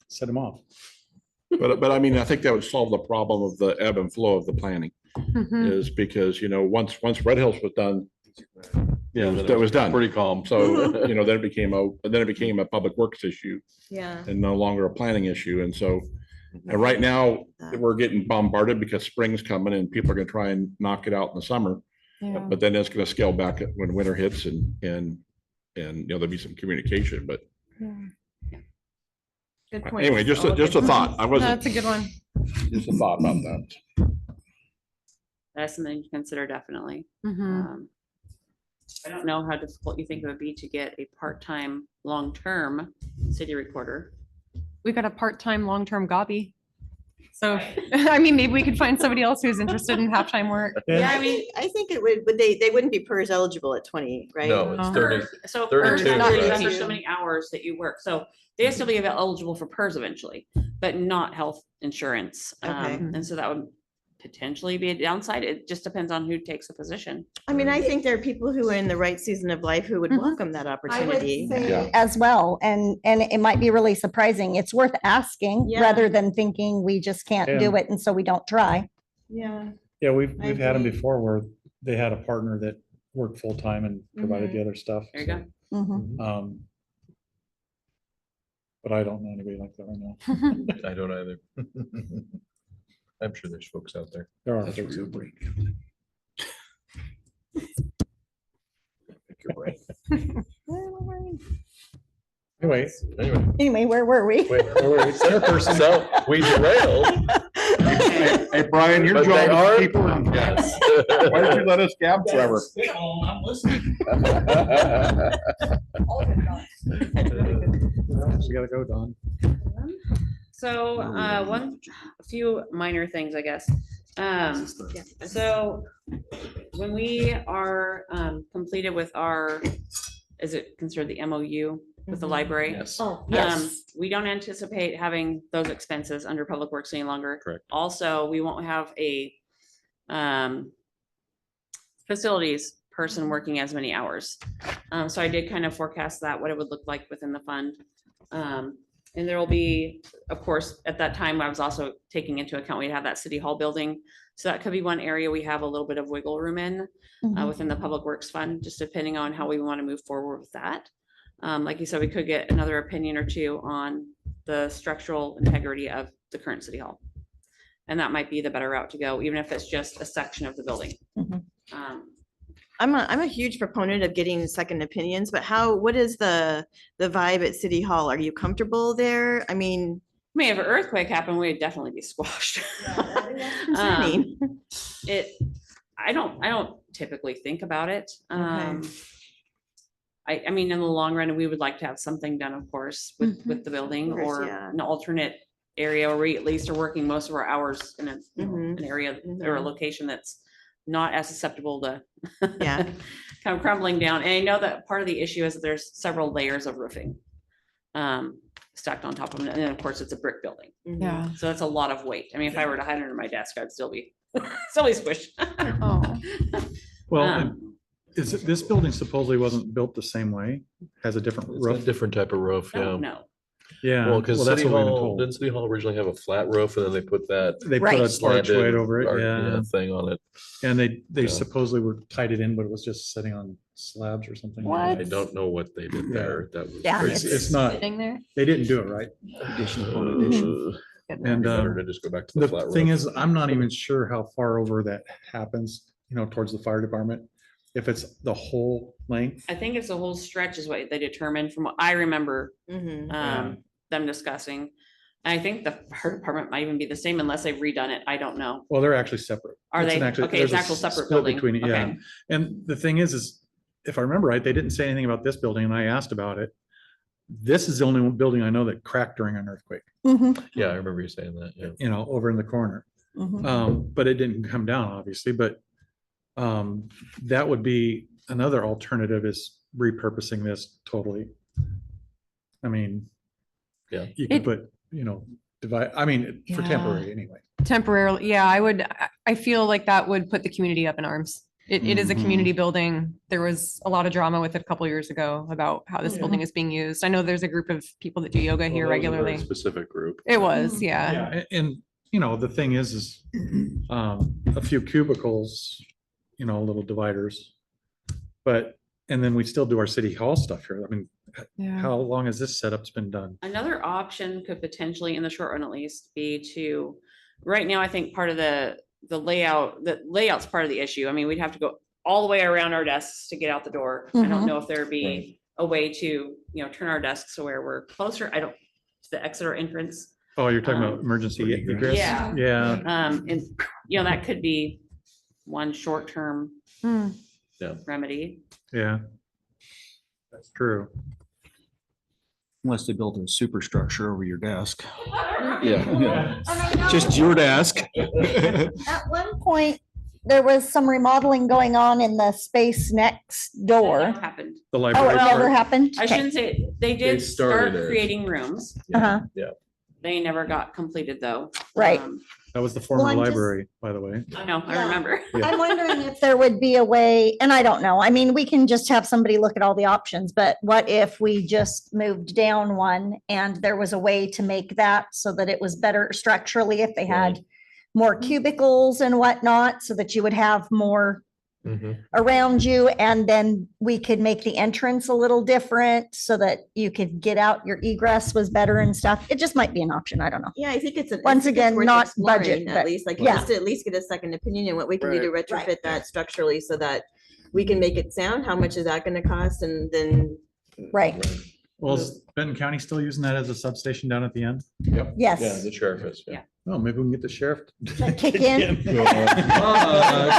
set them off. But I mean, I think that would solve the problem of the ebb and flow of the planning Mhm. is because, once Red Hills was done, Yeah. that was done. Pretty calm. So, then it became a public works issue Yeah. and no longer a planning issue. And so, and right now we're getting bombarded because spring's coming and people are gonna try and knock it out in the summer. Yeah. But then it's gonna scale back when winter hits and there'll be some communication, but Good point. anyway, just All a good thought. I wasn't, That's a good one. just a thought about that. That's something to consider definitely. Mhm. I don't know how difficult you think it would be to get a part-time, long-term city recorder. We got a part-time, long-term Gobby. So, I mean, maybe we could find somebody else who's interested in half-time work. Yeah, I think it would, but they wouldn't be PERS eligible at 20, right? No, it's Uh-huh. 30. So 32, PERS right? after so many hours that you work, so they still be eligible for PERS eventually, but not health insurance. Okay. And so that would potentially be a downside. It just depends on who takes the position. I mean, I think there are people who are in the right season of life who would Mhm. welcome that I would opportunity. say Yeah. as well, and it might be really surprising. It's worth asking Yeah. rather than thinking we just can't do Yeah. it and so we don't try. Yeah. Yeah, we've I had them agree. before where they had a partner that worked full-time and provided the other stuff. There you go. Mhm. Um, But I don't know anybody like that right now. I don't either. I'm sure there's folks out there. There are. That's a real break. Pick your brain. Anyway, Anyway, where were we? wait, chairperson. So we derailed. Hey, Brian, your But they job are- is to keep her. Yes. Why don't you let us gab forever? I'm listening. We gotta go, Don. So, a few minor things, I guess. So when we are, completed with our, is it considered the MOU with the library? Yes. Oh, We don't anticipate having those expenses under Public Works any longer. Correct. Also, we won't have a, facilities person working as many hours. So I did kind of forecast that, what it would look like within the fund. And there will be, of course, at that time, I was also taking into account, we'd have that city hall building. So that could be one area we have a little bit of wiggle room in, Mhm. within the Public Works Fund, just depending on how we want to move forward with that. Like you said, we could get another opinion or two on the structural integrity of the current city hall. And that might be the better route to go, even if it's just a section of the building. Mhm. Um, I'm a huge proponent of getting second opinions, but what is the vibe at City Hall? Are you comfortable there? I mean, I mean, if an earthquake happened, we'd definitely be squashed. concerning. I don't typically think about it. Okay. I mean, in the long run, we would like to have something done, of course, with the building Of course, or yeah. an alternate area where we at least are working most of our hours in Mhm. an area or a Mhm. location that's not as susceptible to Yeah. kind of crumbling down. And I know that part of the issue is that there's several layers of roofing stacked on top of it. And then, of course, it's a brick building. Yeah. So that's a lot of weight. I mean, if I were to hide under my desk, I'd still be squished. Oh, Well, Um, this building supposedly wasn't built the same way, has a different It's got a roof. different type of roof, I yeah. don't know. Yeah. Well, because that's City what we've been Hall, told. didn't City Hall originally have a flat roof and then they put that They put Right. an slanted archway over it, arch- yeah. thing on it. And they Yeah. supposedly were tied it in, but it was just sitting on slabs or something. What? I don't know what they did there. That was. Yeah, crazy. It's not, sitting there. they didn't do it right. Addition upon addition. And Better to just go back to the the flat thing roof. is, I'm not even sure how far over that happens, towards the fire department. If it's the whole length. I think it's a whole stretch is what they determined from what I remember Mhm. them discussing. And I think the fire department might even be the same unless they've redone it. I don't know. Well, they're actually separate. Are It's they? an Okay, it's there's a actual separate split building. between it, yeah. Okay. And the thing is if I remember right, they didn't say anything about this building and I asked about it. This is the only one building I know that cracked during an earthquake, Yeah, I remember you saying that, yeah. over in the corner. Mhm. But it didn't come down, obviously, but that would be another alternative is repurposing this totally. I mean, Yeah. you could It- put, divide, I mean, for Yeah. temporary anyway. Temporarily, yeah, I feel like that would put the community up in arms. It is a community building. There was a lot of drama with it a couple years ago about how this building is being used. I know there's a group of people that do yoga here Well, that was a very regularly. Specific group. It was, yeah. Yeah, and, the thing is, a few cubicles, little dividers. But, and then we still do our city hall stuff here. I mean, Yeah. how long has this setup's been done? Another option could potentially, in the short run at least, be to, right now, I think part of the layout's part of the issue. I mean, we'd have to go all the way around our desks to get out the door. I don't Mhm. know if there'd be a way to, turn our desks so where we're closer. To the exit or entrance. Oh, you're talking about Um, emergency for egress. egress? Yeah. Yeah, And, that could be one short-term Hmm. remedy. yeah. That's true. Unless they built a superstructure over your desk. Yeah. And I know Just your desk. At one point, there was some remodeling going on in the space next That door. never happened. The Oh, library. it never part. happened? I Okay. shouldn't say, they did started start it. creating rooms. Uh-huh. They never got completed though. Right. That was the Well, former I'm just- library, by the way. I know, I Yeah. remember. I'm wondering if there would be a way, and I don't know, I mean, we can just have somebody look at all the options, but what if we just moved down one and there was a way to make that so that it was better structurally if they had more cubicles and whatnot, so that you would have more Mhm. around you, and then we could make the entrance a little different so that you could get out, your egress was better and stuff. It just might be an option. I don't know. Yeah, I think it's. Once again, worth not exploring budget, At but- least, like, yeah. just to at least get a second opinion and what we can do to Right. retrofit that structurally so that we can make it sound. How much is that gonna cost? And then. Right. Well, is Benton County still using that as a substation down at the end? Yeah, Yes. the sheriff is, yeah. Oh, maybe we can get the sheriff. To kick in.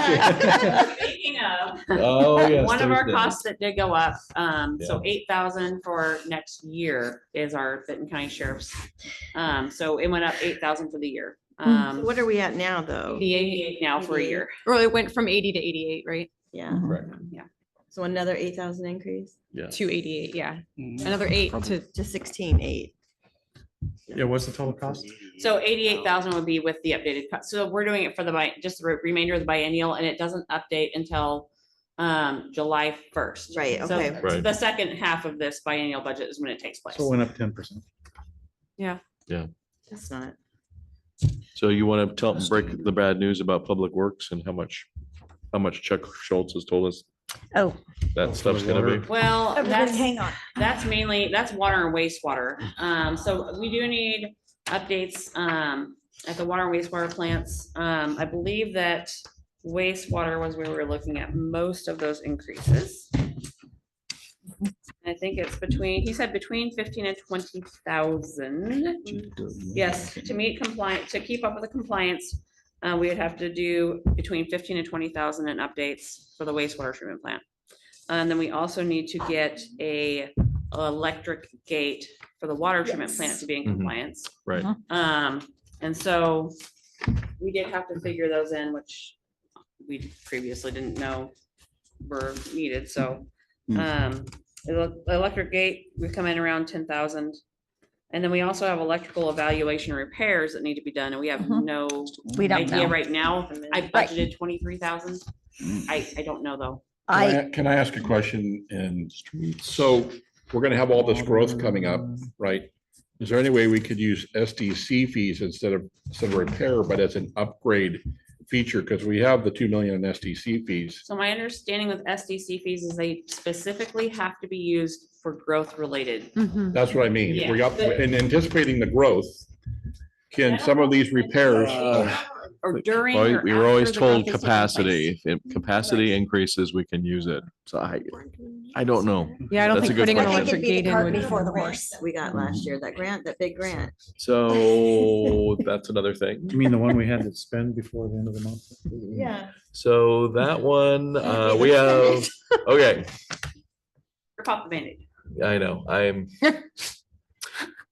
Speaking of, Oh, yes. one of our Thursday. costs that did go up, so Yeah. 8,000 for next year is our Benton County Sheriff's. So it went up 8,000 for the year. What are we at now, though? 88 now for a year. Or it went from 80 to 88, right? Yeah, Correct. Yeah. so another 8,000 increase Yeah. To 88, yeah. Another 8 to, to 16,800. Yeah, what's the total cost? So 88,000 would be with the updated cut. So we're doing it for the just the remainder of the biennial, and it doesn't update until July 1st. Right, So okay. Right. the second half of this biennial budget is when it takes place. So it went up 10%. That's not. So you want to break the bad news about Public Works and how much Chuck Schultz has told us Oh, that stuff's gonna be? Well, everybody that's, hang on. that's mainly, that's water and wastewater. So we do need updates at the water and wastewater plants. I believe that wastewater was where we were looking at most of those increases. I think it's between, he said between 15 and 20,000. Yes, to meet compliance, to keep up with the compliance, we would have to do between 15 and 20,000 in updates for the wastewater treatment plant. And then we also need to get a electric gate for the water treatment plant to be in Mhm. compliance. Right. And so we did have to figure those in, which we previously didn't know were needed, so. The electric gate, we come in around 10,000. And then we also have electrical evaluation repairs that need to be done, and we have Mhm. no We don't idea know. right now. I Right. budgeted 23,000. I don't know though. Can I ask a question? And so we're gonna have all this growth coming up, right? Is there any way we could use SDC fees instead of repair, but as an upgrade feature? Because we have the 2 million in SDC fees. So my understanding with SDC fees is they specifically have to be used for growth related. That's what I mean. Yeah. We got, in anticipating the growth, can some of these repairs? Or during. Well, or we were always after the growth told is taking capacity. place. If capacity increases, we can use it. So I don't know. Yeah, I don't That's a think good putting an question. electric gate in would. Before the horse. We got last year, that grant, that big grant. So that's another thing. You mean the one we had to spend before the end of the month? Yeah. So that one, we have, okay, Rip off the Band-Aid. I know,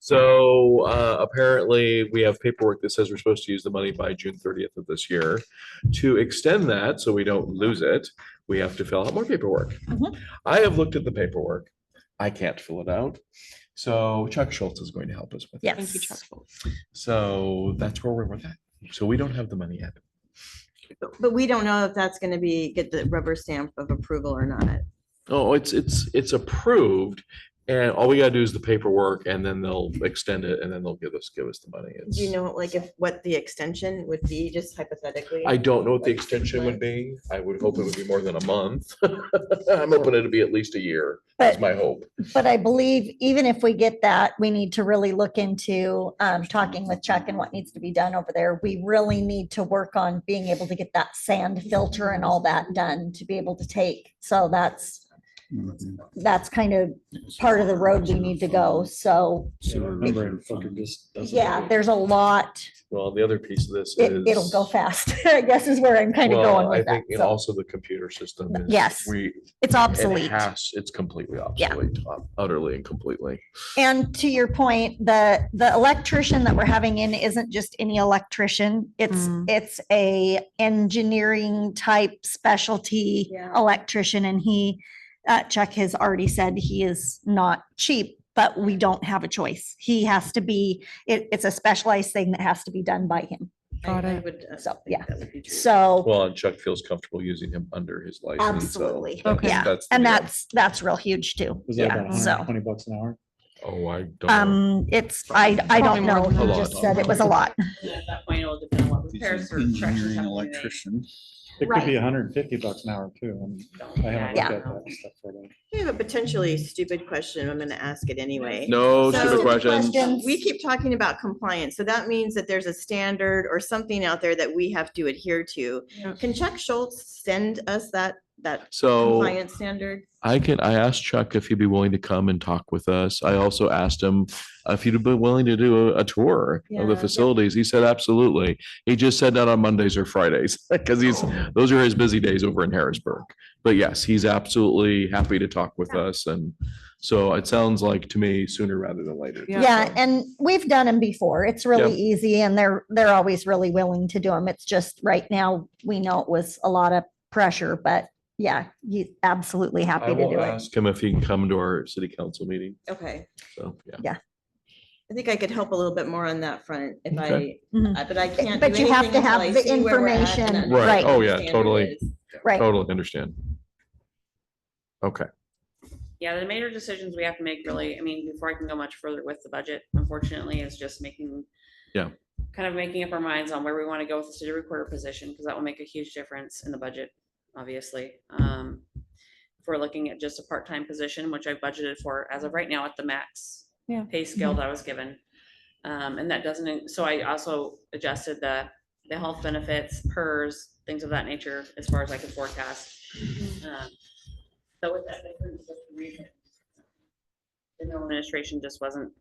so apparently we have paperwork that says we're supposed to use the money by June 30th of this year. To extend that, so we don't lose it, we have to fill out more paperwork. Mhm. I have looked at the paperwork. I can't fill it out. So Chuck Schultz is going to help us with it. Thank you, Chuck. Yes. So that's where we're with that. So we don't have the money yet. But we don't know if that's gonna be, get the rubber stamp of approval or not. Oh, it's approved, and all we gotta do is the paperwork, and then they'll extend it, and then they'll give us the money. It's- Do you know, like, if, what the extension would be, just hypothetically? I don't know what the extension would be. I would hope it would be more than a month. I'm hoping it'd be at least a year. That's my hope. But I believe even if we get that, we need to really look into talking with Chuck and what needs to be done over there. We really need to work on being able to get that sand filter and all that done to be able to take. So that's kind of part of the road we need to go. So yeah, there's a lot. Well, the other piece of this is. It'll go fast, I guess is where I'm kind of going Well, I with that. think, and So also the computer system is. Yes, it's It obsolete. it's completely Yeah. obsolete, utterly and completely. And to your point, the electrician that we're having in isn't just any electrician. It's a engineering type specialty Yeah. electrician, and Chuck has already said he is not cheap, but we don't have a choice. He has to be, it's a specialized thing that has to be done by him. Got I it. would, So, think yeah. that would be true. So Well, and Chuck feels comfortable using him under his license. so absolutely, that's- yeah, that's the and deal. that's real huge too. Was that Yeah, about so. $120 an hour? Oh, I don't know. It's, I Probably don't more know. than that. He just said it was a lot. And at that point, it'll depend on what repairs or corrections have to be made. Electrician. It could be Right. $150 an hour too. I mean, I haven't Yeah. looked at that stuff for that. I have a potentially stupid question. I'm gonna ask it anyway. No So- stupid questions. Questions? We keep talking about compliance, so that means that there's a standard or something out there that we have to adhere to. Yeah. Can Chuck Schultz send us that So compliance standard? I asked Chuck if he'd be willing to come and talk with us. I also asked him if he'd be willing to do a tour of the Yeah. facilities. He said absolutely. He just said that on Mondays or Fridays because those are his busy days over in Harrisburg. But yes, he's absolutely happy to talk with us. And so it sounds like to me sooner rather than later. Yeah, and we've done them before. It's really easy and they're always really willing to do them. It's just right now, we know it was a lot of pressure, but yeah, he's absolutely happy I to will do it. ask him if he can come to our city council meeting. Okay, So, yeah. I think I could help a little bit more on that front if Okay. but I can't. But do you have anything to until have I the see where we're at and information. Right. Right. Oh, yeah, understand totally. what it is. Right. Totally understand. Okay. Yeah, the major decisions we have to make really, I mean, before I can go much further with the budget, unfortunately, is just making. Yeah. Kind of making up our minds on where we want to go with the city recorder position, because that will make a huge difference in the budget, obviously. If we're looking at just a part-time position, which I budgeted for as of right now at the max Yeah. pay scale that I was given. And that doesn't, so I also adjusted the health benefits, PERS, things of that nature, as far as I could forecast. So with that, the general administration just wasn't.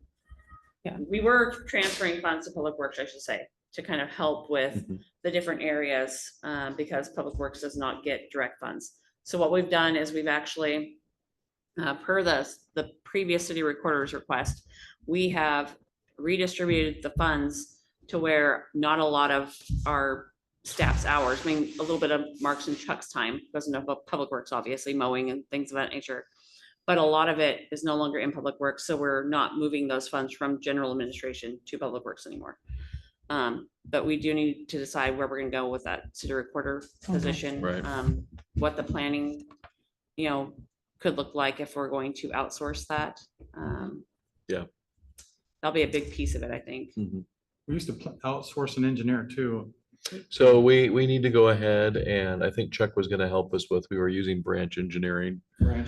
Yeah. We were transferring funds to Public Works, I should say, to kind of help with the different areas, because Public Works does not get direct funds. So what we've done is we've actually, per the previous city recorder's request, we have redistributed the funds to where not a lot of our staff's hours, I mean, a little bit of Mark's and Chuck's time, doesn't know about Public Works, obviously mowing and things of that nature. But a lot of it is no longer in Public Works, so we're not moving those funds from general administration to Public Works anymore. But we do need to decide where we're gonna go with that city recorder position. Right. What the planning, could look like if we're going to outsource that. Yeah. That'll be a big piece of it, I think. We used to outsource an engineer too. So we need to go ahead, and I think Chuck was gonna help us with, we were using Branch Engineering. Yeah,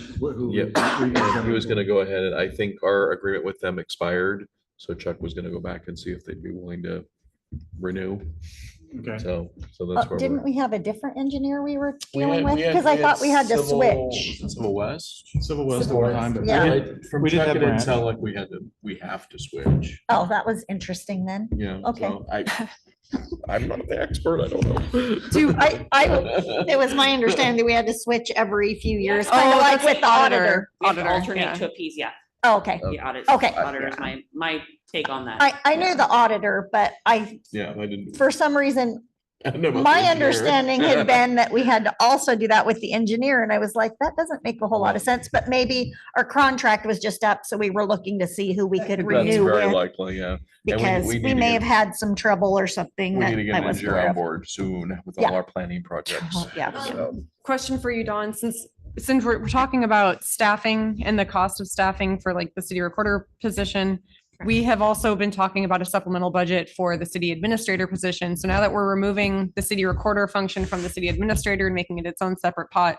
he was gonna go ahead, and I think our agreement with them expired, so Chuck was gonna go back and see if they'd be willing to renew. Okay. So that's where Didn't we're. we have a different engineer we were We dealing had- with? Because I thought we had to Civil- switch. Civil West. Civil West Civil at the time, West, but yeah. From We did Chuck, have it didn't Branch. sound like we have to switch. Oh, that was interesting then. Yeah. Okay. so I'm not the expert, I don't know. It was my understanding that we had to switch every few years, Oh, kind of like that's with the auditor. We have to Auditor, alternate yeah. to appease, yeah, Oh, okay. the audit. Okay. Auditor is my take on that. I knew the auditor, but Yeah, I didn't. for some reason, I don't know about my the engineer. understanding had been that we had to also do that with the engineer. And I was like, that doesn't make a whole lot of sense, but maybe our contract was just up. So we were looking to see who we could That's renew very with likely, yeah. And because need we to may get- have had some trouble or something We that need to get I an was engineer aware on of. board soon with Yeah. all our planning projects. Yeah. So, Question for you, Dawn, since we're talking about staffing and the cost of staffing for like the city recorder position, we have also been talking about a supplemental budget for the city administrator position. So now that we're removing the city recorder function from the city administrator and making it its own separate pot,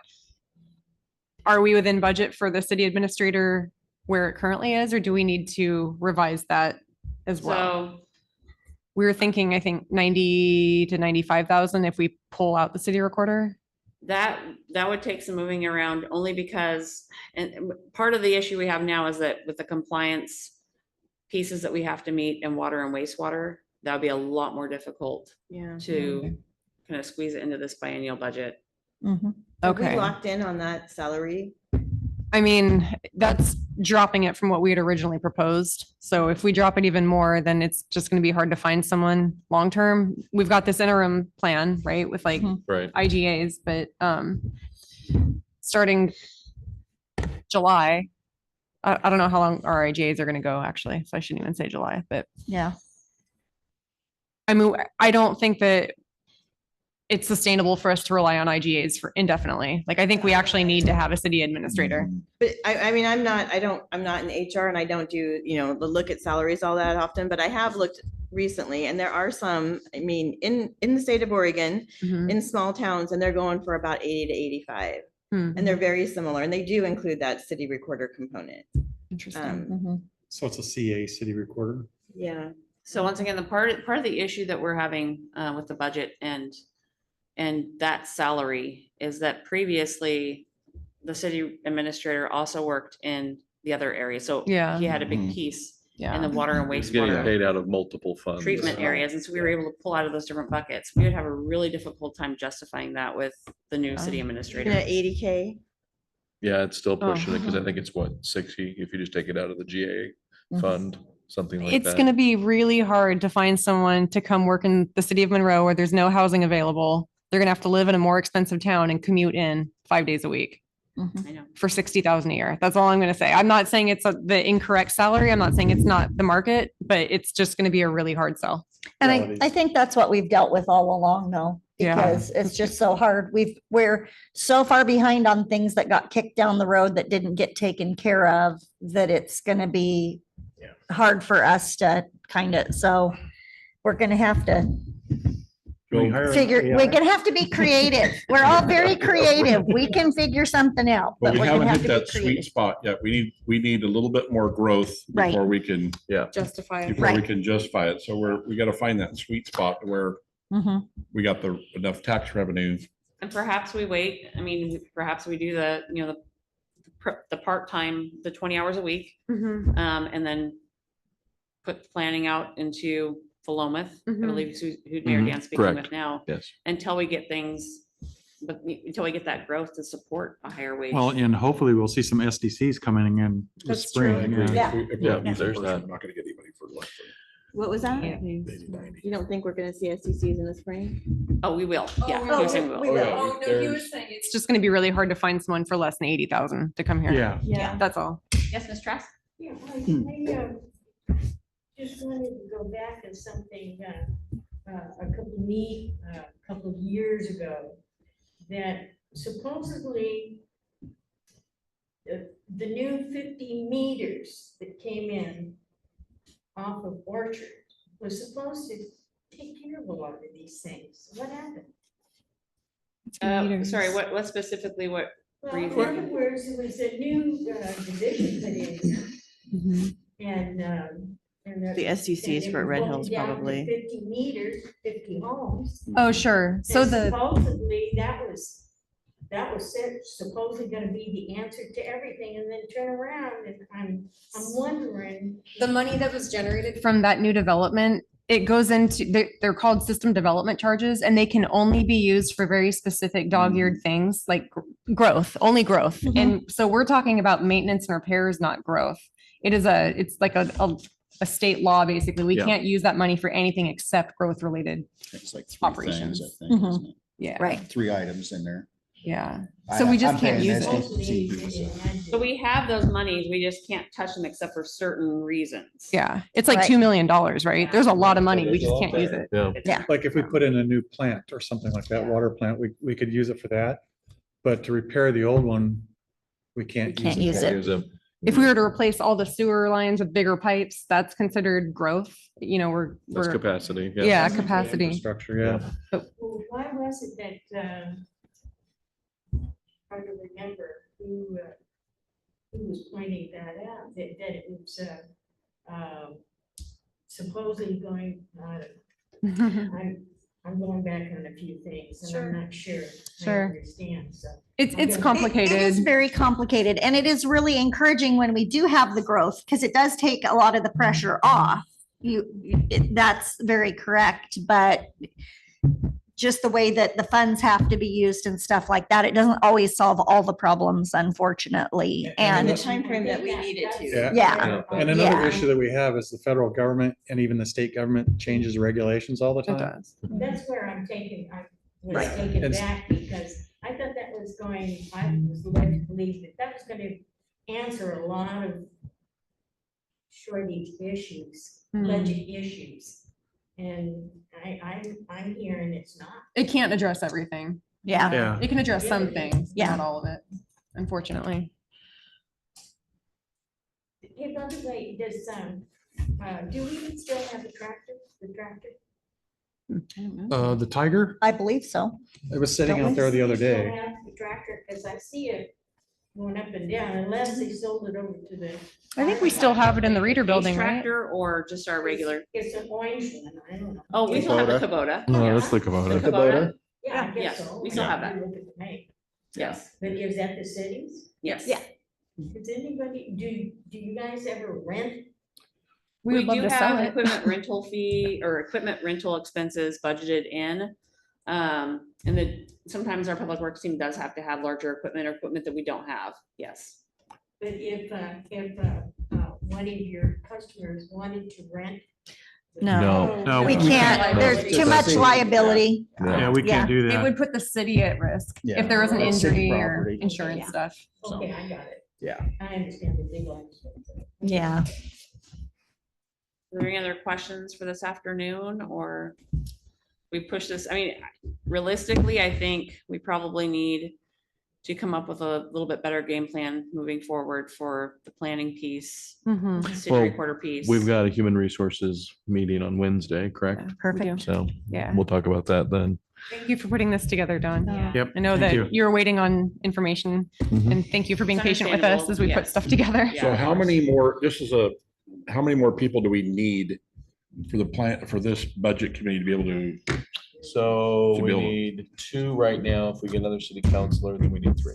are we within budget for the city administrator where it currently is, or do we need to revise that as well? So We were thinking, I think 90 to 95,000 if we pull out the city recorder. that would take some moving around only because, and part of the issue we have now is that with the compliance pieces that we have to meet in water and wastewater, that'll be a lot more difficult Yeah. to kind of squeeze it into this biennial budget. Mhm. Have we Okay. locked in on that salary? I mean, that's dropping it from what we had originally proposed. So if we drop it even more, then it's just going to be hard to find someone long-term. We've got this interim plan, right, with like Mhm. Right. IGAs, but starting July, I don't know how long our IGAs are going to go actually, so I shouldn't even say July, but Yeah. I mean, I don't think that it's sustainable for us to rely on IGAs for indefinitely. Like, I think we actually need to have a city administrator. But I mean, I'm not in HR and I don't do, the look at salaries all that often, but I have looked recently and there are some, I mean, in the state of Oregon, Mhm. in small towns, and they're going for about 80 to 85. Hmm. And they're very similar and they do include that city recorder component. Interesting. Mhm. So it's a CA city recorder. Yeah. So once again, the part of the issue that we're having with the budget and that salary is that previously the city administrator also worked in the other area. So Yeah. he had a big Mhm. piece in Yeah. the water and He's getting wastewater paid out of multiple funds. treatment areas. And so we were able to pull out of those different buckets. We would have a really difficult time justifying that with the new city Even administrator. at 80K. Yeah, it's still pushing it because I Oh. think it's what, 60 if you just take it out of the GA Mhm. fund, something like It's that. gonna be really hard to find someone to come work in the city of Monroe where there's no housing available. They're gonna have to live in a more expensive town and commute in 5 days a week Mhm. I know. for 60,000 a year. That's all I'm gonna say. I'm not saying it's the incorrect salary. I'm not saying it's not the market, but it's just gonna be a really hard sell. And Realities. I think that's what we've dealt with all along though, Yeah. because it's just so hard. We're so far behind on things that got kicked down the road that didn't get taken care of, that it's gonna be hard for us to so we're gonna have to, You Can we hire an Figure, AI? we're gonna have to be creative. We're all very creative. We can figure something out, But but we we're gonna haven't have hit to be that sweet creative. spot yet. We need a little bit more growth Right. before we can, Justify it. before we Right. can justify it. So we gotta find that sweet spot where Mhm. we got enough tax revenue. And perhaps we wait, I mean, perhaps we do the part-time, the 20 hours a week, Mhm. and then put the planning out into Philomath, I Mhm. believe is who Mayor Mhm. Dan's speaking Correct. with now, Yes. until we get things, but until we get that growth to support a higher wage. Well, and hopefully we'll see some SDCs coming in the That's true. spring. yeah. Yeah, There's there's that. We're not gonna get anybody for less than What was that? Yeah. 80-90. You don't think we're gonna see SDCs in the spring? Oh, we will, yeah. we you're will. saying We will. Oh, no, he was saying It's just gonna be really hard to find someone for less than 80,000 to come here. Yeah, Yeah. That's all. Yes, Ms. Trask? Yeah, just wanted to go back to something, a couple of years ago, that supposedly the new 50 meters that came in off of Orchard was supposed to take care of a lot of these things. What happened? Sorry, what specifically, what? Well, Were you in thinking? other words, it was a new division put in, Mhm. and The SDCs for Red Hills probably. 50 meters, 50 homes. Oh, sure. So And the, supposedly that was supposedly gonna be the answer to everything, and then turn around, and I'm wondering. the money that was generated from that new development, it goes into, they're called system development charges, and they can only be used for very specific dog-eared things like growth, only growth. Mhm. And so we're talking about maintenance and repairs, not growth. It's like a state law, basically. We Yeah. can't use that money for anything except growth related. It's like three Operations. things, I think, Mhm. isn't it? Yeah. Right. 3 items in there. Yeah. So we just I'm can't paying use it. SDC. So we have those monies, we just can't touch them except for certain reasons. Yeah. It's like Right. $2 million, right? There's a lot of money. We There's a just lot can't use there. it. Yeah. like if we put in a new plant or something like that, water plant, we could use it for that. But to repair the old one, we can't can't use use it. it. Here's a- If we were to replace all the sewer lines with bigger pipes, that's considered growth. That's We're, capacity. yeah, capacity. Infrastructure, yeah. Well, why was it that, hard to remember who was pointing that out, that it was, supposedly going, I'm going back on a few things, and I'm not sure. I Sure. understand, so. It's It is It is complicated. very complicated, and it is really encouraging when we do have the growth, because it does take a lot of the pressure off. That's very correct, but just the way that the funds have to be used and stuff like that, it doesn't always solve all the problems, unfortunately. And And The timeframe that we need it to. Yeah. Yeah. And another Yeah. issue that we have is the federal government and even the state government changes regulations all the It time. does. That's where I was Right. taken And- back, because I thought that was I was led to believe that that was gonna answer a lot of shortage issues, Hmm. budget issues. And I'm hearing it's not. It can't address everything. yeah, Yeah. It can address some things, but Yeah. not all of it, unfortunately. Hey, by the way, do we still have the tractor? The Tiger, I believe so. it was sitting out there the other Still day. have the tractor, because I see it going up and down, unless they sold it over to the. I think we still have it in the reader Police building, right? Tractor or just our regular? It's an orange one, I don't know. Oh, we still have the Kubota. No, Yeah. let's think about The it. Kubota? Yeah, I guess Yes, so. we still have that. I look at the make. Yes, But is that the cities? yes. Yeah. Does anybody, do you guys ever rent? We would love do to sell have it. equipment rental fee or equipment rental expenses budgeted in. And then sometimes our public works team does have to have larger equipment or equipment that we don't have. Yes. But if one of your customers wanted to rent. No. No, We we can't, can't. there's No, too it's much the city. liability. Yeah, we can't do It that. would put the city at risk Yeah. if there was an That's city injury or property. insurance Yeah. stuff. Okay, I got it. Yeah. I understand the legal aspects of it. Yeah. Are there any other questions for this afternoon or we push this? I mean, realistically, I think we probably need to come up with a little bit better game plan moving forward for the planning piece, Mhm. the city Well, recorder piece. We've got a human resources meeting on Wednesday, correct? Perfect. So Yeah. we'll talk about that then. Thank you for putting this together, Dawn. Yeah. Yep. I know thank you. that you're waiting on information Mhm. and thank you for being It's patient with us as we put understandable, stuff together. Yeah, So of how course. many more, how many more people do we need for the plan, for this budget committee to be able to? So To we be able- need 2 right now. If we get another city councilor, then we need 3.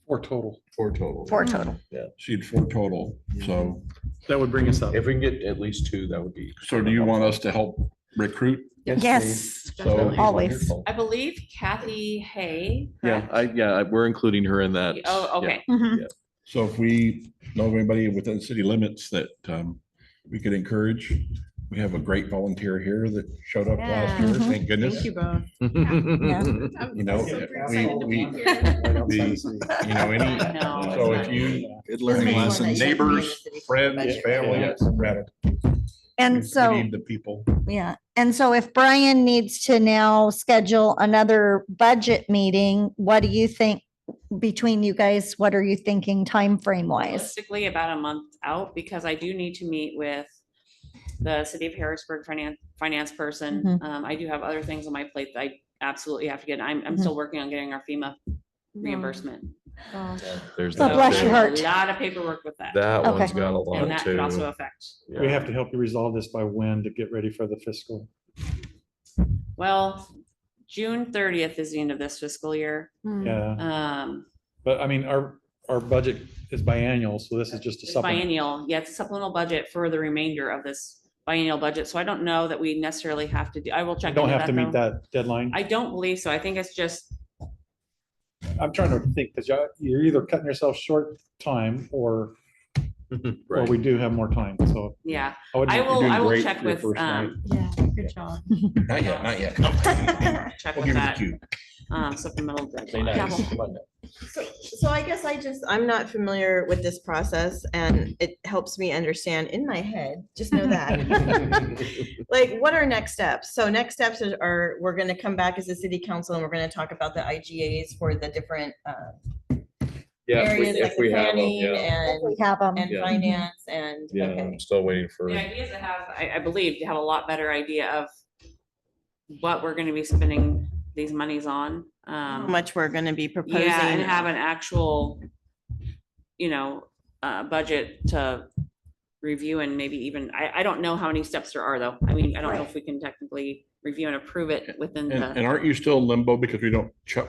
Or total. 4 total. 4 total. So you'd 4 total, so, That would bring us up. If we can get at least 2, that would be. so do you want us to help recruit? Yes, So always. Wonderful. I believe Kathy Hay. Yeah, correct? we're including her in that. Oh, okay. Mhm. So if we know of anybody within city limits that we could encourage, we have a great volunteer here that showed up last year, Yeah. thank goodness. Thank you both. You know, you know, any, No, so it's if not. you, Good I learning mean, lessons. neighbors, friends, family, And we so, need the people. yeah, and so if Brian needs to now schedule another budget meeting, what do you think between you guys? What are you thinking time frame wise? Realistically, about a month out, because I do need to meet with the city of Harrisburg finance person. Mhm. I do have other things on my plate that I absolutely have to get. I'm Mhm. still working on getting our FEMA reimbursement. There's So that bless too. your heart. A lot of paperwork with that. That Okay. one's got a And lot that could also too. affect. We have to help you resolve this by when to get ready for the fiscal. Well, June 30th is the end of this fiscal year. Hmm. Yeah, Um, but I mean, our budget is biannual, so this is just a it's supplement. biennial, yeah, it's a supplemental budget for the remainder of this biennial budget. So I don't know that we necessarily have to do, I will You check. don't into have to meet though. that deadline. I don't believe so. I think it's just, I'm trying to think, because you're either cutting yourself short time or Right. we do have more time, so. yeah, wouldn't- I you're will, doing I will great check for your with, first night. Yeah, good job. Not yet, not yet. check We'll with give it that, to you. supplemental. Say nice. Come on now. So I guess I'm not familiar with this process and it helps me understand in my head, just know that. Like, what are next steps? So next steps are, we're gonna come back as a city council and we're gonna talk about the IGAs for the different Yeah, areas, like if the we have them, planning yeah. If we and, have them. and Yeah. finance and, Yeah, okay. I'm still waiting for. The idea is to have, I believe, to have a lot better idea of what we're gonna be spending these monies on. How much we're gonna be proposing. Yeah, and have an actual, budget to review and maybe even, I don't know how many steps there are though. I mean, I don't know if we can technically review and approve it within And the. aren't you still in limbo because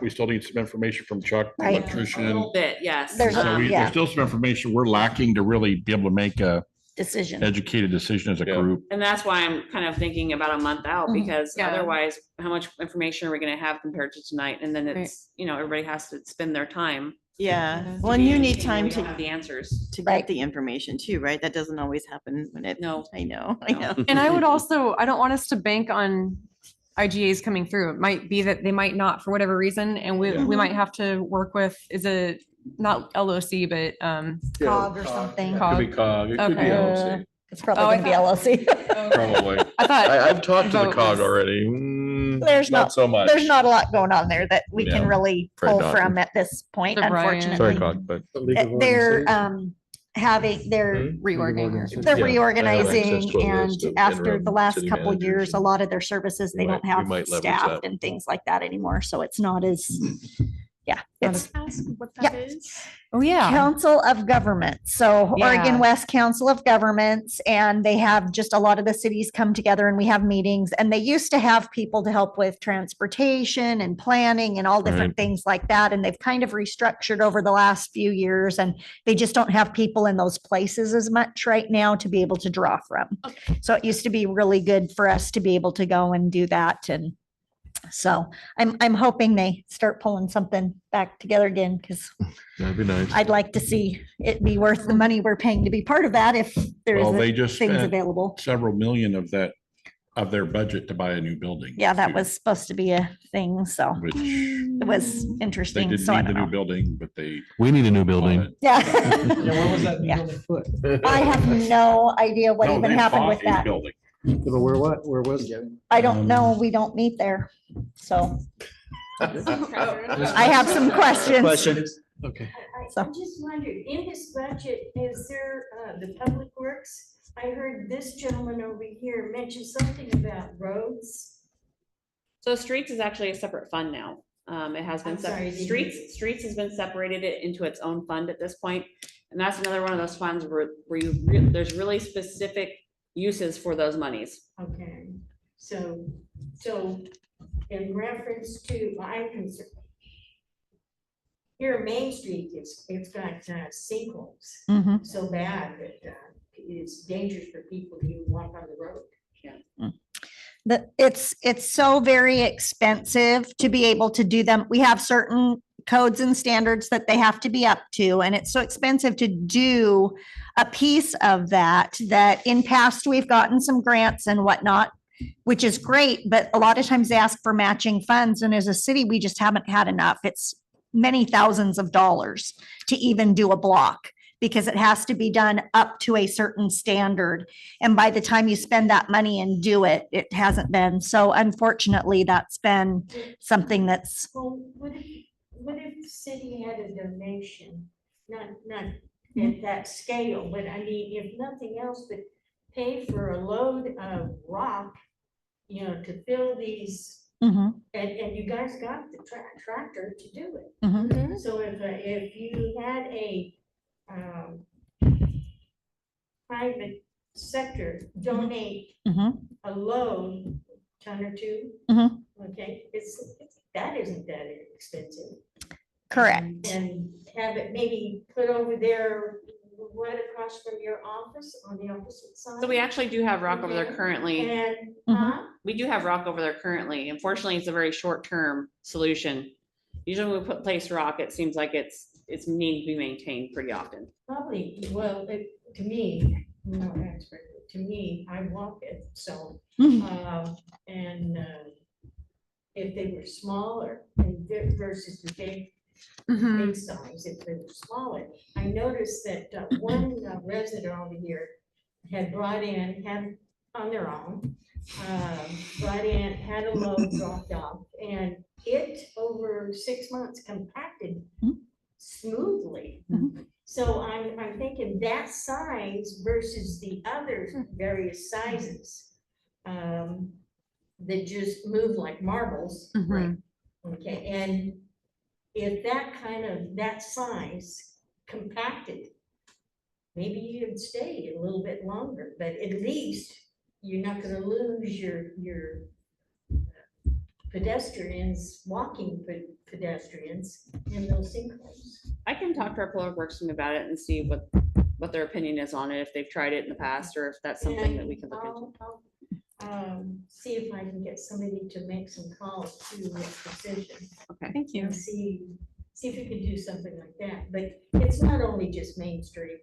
we still need some information from Chuck, the Right. A electrician? little bit, yes. There's a- So yeah. there's still some information we're lacking to really be able to make a Decision. educated decision as a Yeah. group. And that's why I'm kind of thinking about a month out, Mhm. because Yeah. otherwise, how much information are we gonna have compared to tonight? And then Right. it's, everybody has to spend their time. Yeah, Yeah. well, and you need We time don't to, have the answers. to Right. get the information too, right? That doesn't always happen when it. No. I know, I No. know. And I would also, I don't want us to bank on IGAs coming through. It might be that they might not for whatever reason, and we Yeah. might have to work with, is it not LOC, but Cog or something. Could be COG, it could be Okay. LLC, It's probably Oh, I gonna be thought- LLC. probably. I thought. I've talked to the vote COG was- already. There's Not not- so much. There's not a lot going on there that we can Yeah. really Afraid pull not to. from at this point, The Brian. Sorry, unfortunately. COG, but. The League of They're Organizations. they're Reorganizing. they're Yeah, I have reorganizing access to a and list of after interim the last city couple managers years, a and lot of their services, we they don't might- we have might leverage staff that. and things like that anymore. So it's not as, yeah, Not it's Ask what Yeah. that is. Oh, yeah. Council of Governments. So Yeah. Oregon West Council of Governments, and they have just a lot of the cities come together and we have meetings. And they used to have people to help with transportation and planning and all different things like that. And they've kind of restructured over the last few years, and they just don't have people in those places as much right now to be able to draw from. So it used to be really good for us to be able to go and do that. And so I'm hoping they start pulling something back together again, because That'd be nice. I'd like to see it be worth the money we're paying to be part of that if there Well, they isn't just things spent available. several million of their budget to buy a new building. Yeah, that too, was supposed to be a thing, so Which it was they interesting, didn't so I need the don't new know. building, but they. We need a new bought building. it. Yeah. Where was that? Yeah. I have no idea what No, even they happened bought with a that. building. But where was it? I don't know. We don't meet there, so. I have some questions. Question. Okay. So- I just wondered, in this budget, is there, the Public Works? I heard this gentleman over here mention something about roads. So streets is actually a separate fund now. It has been I'm sorry, separate. didn't you- Streets has been separated it into its own fund at this point. And that's another one of those funds where there's really specific uses for those monies. Okay, so in reference to, I'm concerned. Here, Main Street, it's got sinkholes Mhm. so bad that it's dangerous for people to even walk on the road. It's so very expensive to be able to do them. We have certain codes and standards that they have to be up to, and it's so expensive to do a piece of that in past, we've gotten some grants and whatnot, which is great, but a lot of times they ask for matching funds, and as a city, we just haven't had enough. It's many thousands of dollars to even do a block, because it has to be done up to a certain standard. And by the time you spend that money and do it, it hasn't been. So unfortunately, that's been something that's, Well, what if the city had a donation, not at that scale, but I mean, if nothing else, but pay for a load of rock, to fill these, Mhm, and you guys got the tractor to do it. mhm. So if you had a private sector donate Mhm. a load, ton or two, Mhm. okay, that isn't that expensive. Correct. And have it maybe put over there, right across from your office, on the opposite side. So we actually do have rock over there Okay. currently. And, Mhm. We do have rock over there currently. Unfortunately, it's a very short-term solution. Usually when we place rock, it seems like it's needing to be maintained pretty often. probably, well, to me, I'm not an expert, but to me, I walk it, so, Mhm. if they were smaller and versus the big size, if they were smaller. I noticed that one resident over here had brought in, had on their own, had a load dropped off, and it over 6 months compacted smoothly. Mhm. So I'm thinking that size versus the other various sizes, that just move like marbles. Mhm. Okay, and if that size compacted, maybe you'd stay a little bit longer, but at least you're not gonna lose your pedestrians, walking pedestrians in those sinkholes. I can talk to our public works team about it and see what their opinion is on it, if they've tried it in the past, or if that's something that we can look into. I'll see if I can get somebody to make some calls to Precision. Okay. Thank you. And see if we can do something like that, but it's not only just Main Street,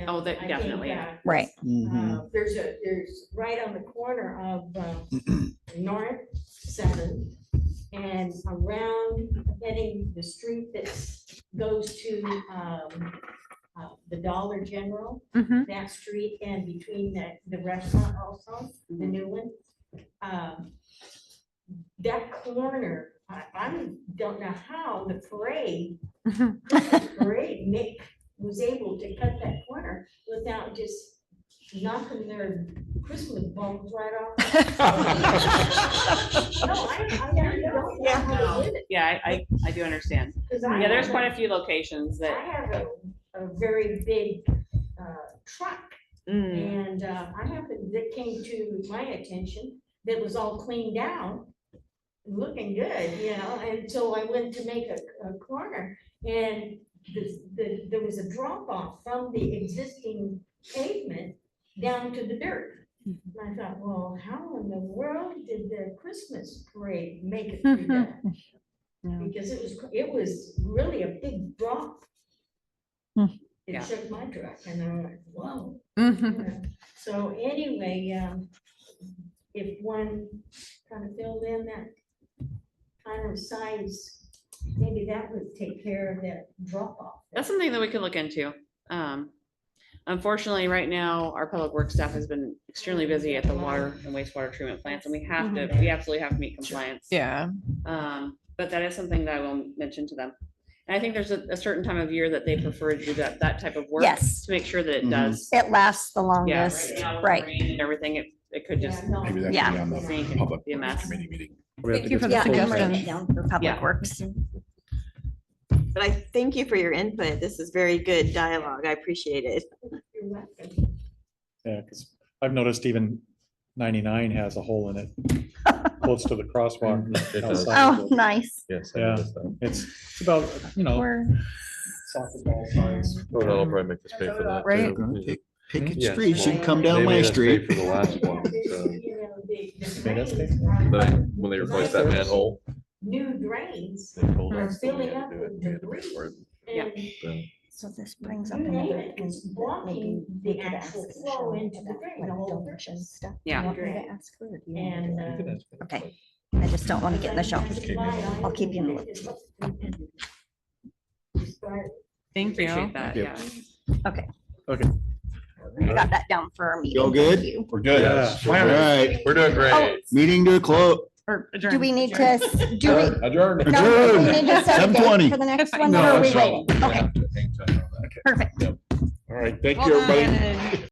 Oh, that I think, definitely, yeah. Right. There's right on the corner of North 7 and around heading the street that goes to the Dollar General, Mhm. that street, and between the restaurant also, the new one. That corner, I don't know how the parade, Christmas parade, Nick was able to cut that corner without just knocking their Christmas bulbs right off. No, I really don't know how they did it. Yeah, I do understand. 'Cause I Yeah, there's have quite a few locations I that, have a very big truck, Mm, and that came to my attention, that was all cleaned out, looking good, and so I went to make a corner, and there was a drop off from the existing pavement down to the dirt. And I thought, well, how in the world did the Christmas parade make it through that? Yeah. Because it was really a big drop. Hmm. It Yeah. shook my truck, and I'm like, whoa. Mhm. Yeah. So anyway, if one kind of filled in that kind of size, maybe that would take care of that drop off. that's something that we could look into. Unfortunately, right now, our public works staff has been extremely busy at the water and wastewater treatment plants, and we absolutely have to meet compliance. Yeah. But that is something that I will mention to them. And I think there's a certain time of year that they prefer to do that type of work. Yes. To make sure that it Mhm. does. It lasts the Yeah, longest, right now with right? rain and everything, it could just. Maybe that Yeah. should be on the Sink and public be a mess. committee meeting. We have Thank to you get for the some Yeah, quotes I'm writing suggestion. it down for Public Yeah. Works. But I thank you for your input. This is very good dialogue. I appreciate it. You're welcome. Yeah, because I've noticed even 99 has a hole in it, close to the crosswalk. It does. outside Oh, of it. nice. Yes. I Yeah. noticed that. It's about, We're soccer ball size. Oh, that'll probably make us pay for that. Right. too. Gonna take Pickett Yes. Street should come They down made my us pay street. For the last one, so, You know, Yeah, that's big. when they replaced that manhole. New drains They told are us that we filling had up to do it. with We had to pay debris. for it. Yeah. And Then So this brings you up name another it, point it's that blocking maybe we the could actual ask flow Michelle into the about, drain, like the whole donation purpose. stuff. Yeah. You want me to ask her, or do you want me to? And, you can ask them. Okay, I just don't want to get in the show. I'll keep you in the loop. Thank you. Appreciate that, yeah. Okay. I got that down for our meeting. Y'all good? Thank you. We're good. Yeah. All right, We're doing great. meeting to close. Or Do adjourn. we need to, do we, Adjourned. no, do we Adjourn. need to set a date 7:20. for the next That's one, fine. or are No, we that's all. waiting? Okay, Hang tight on that. perfect. All right, thank Well you, everybody. done.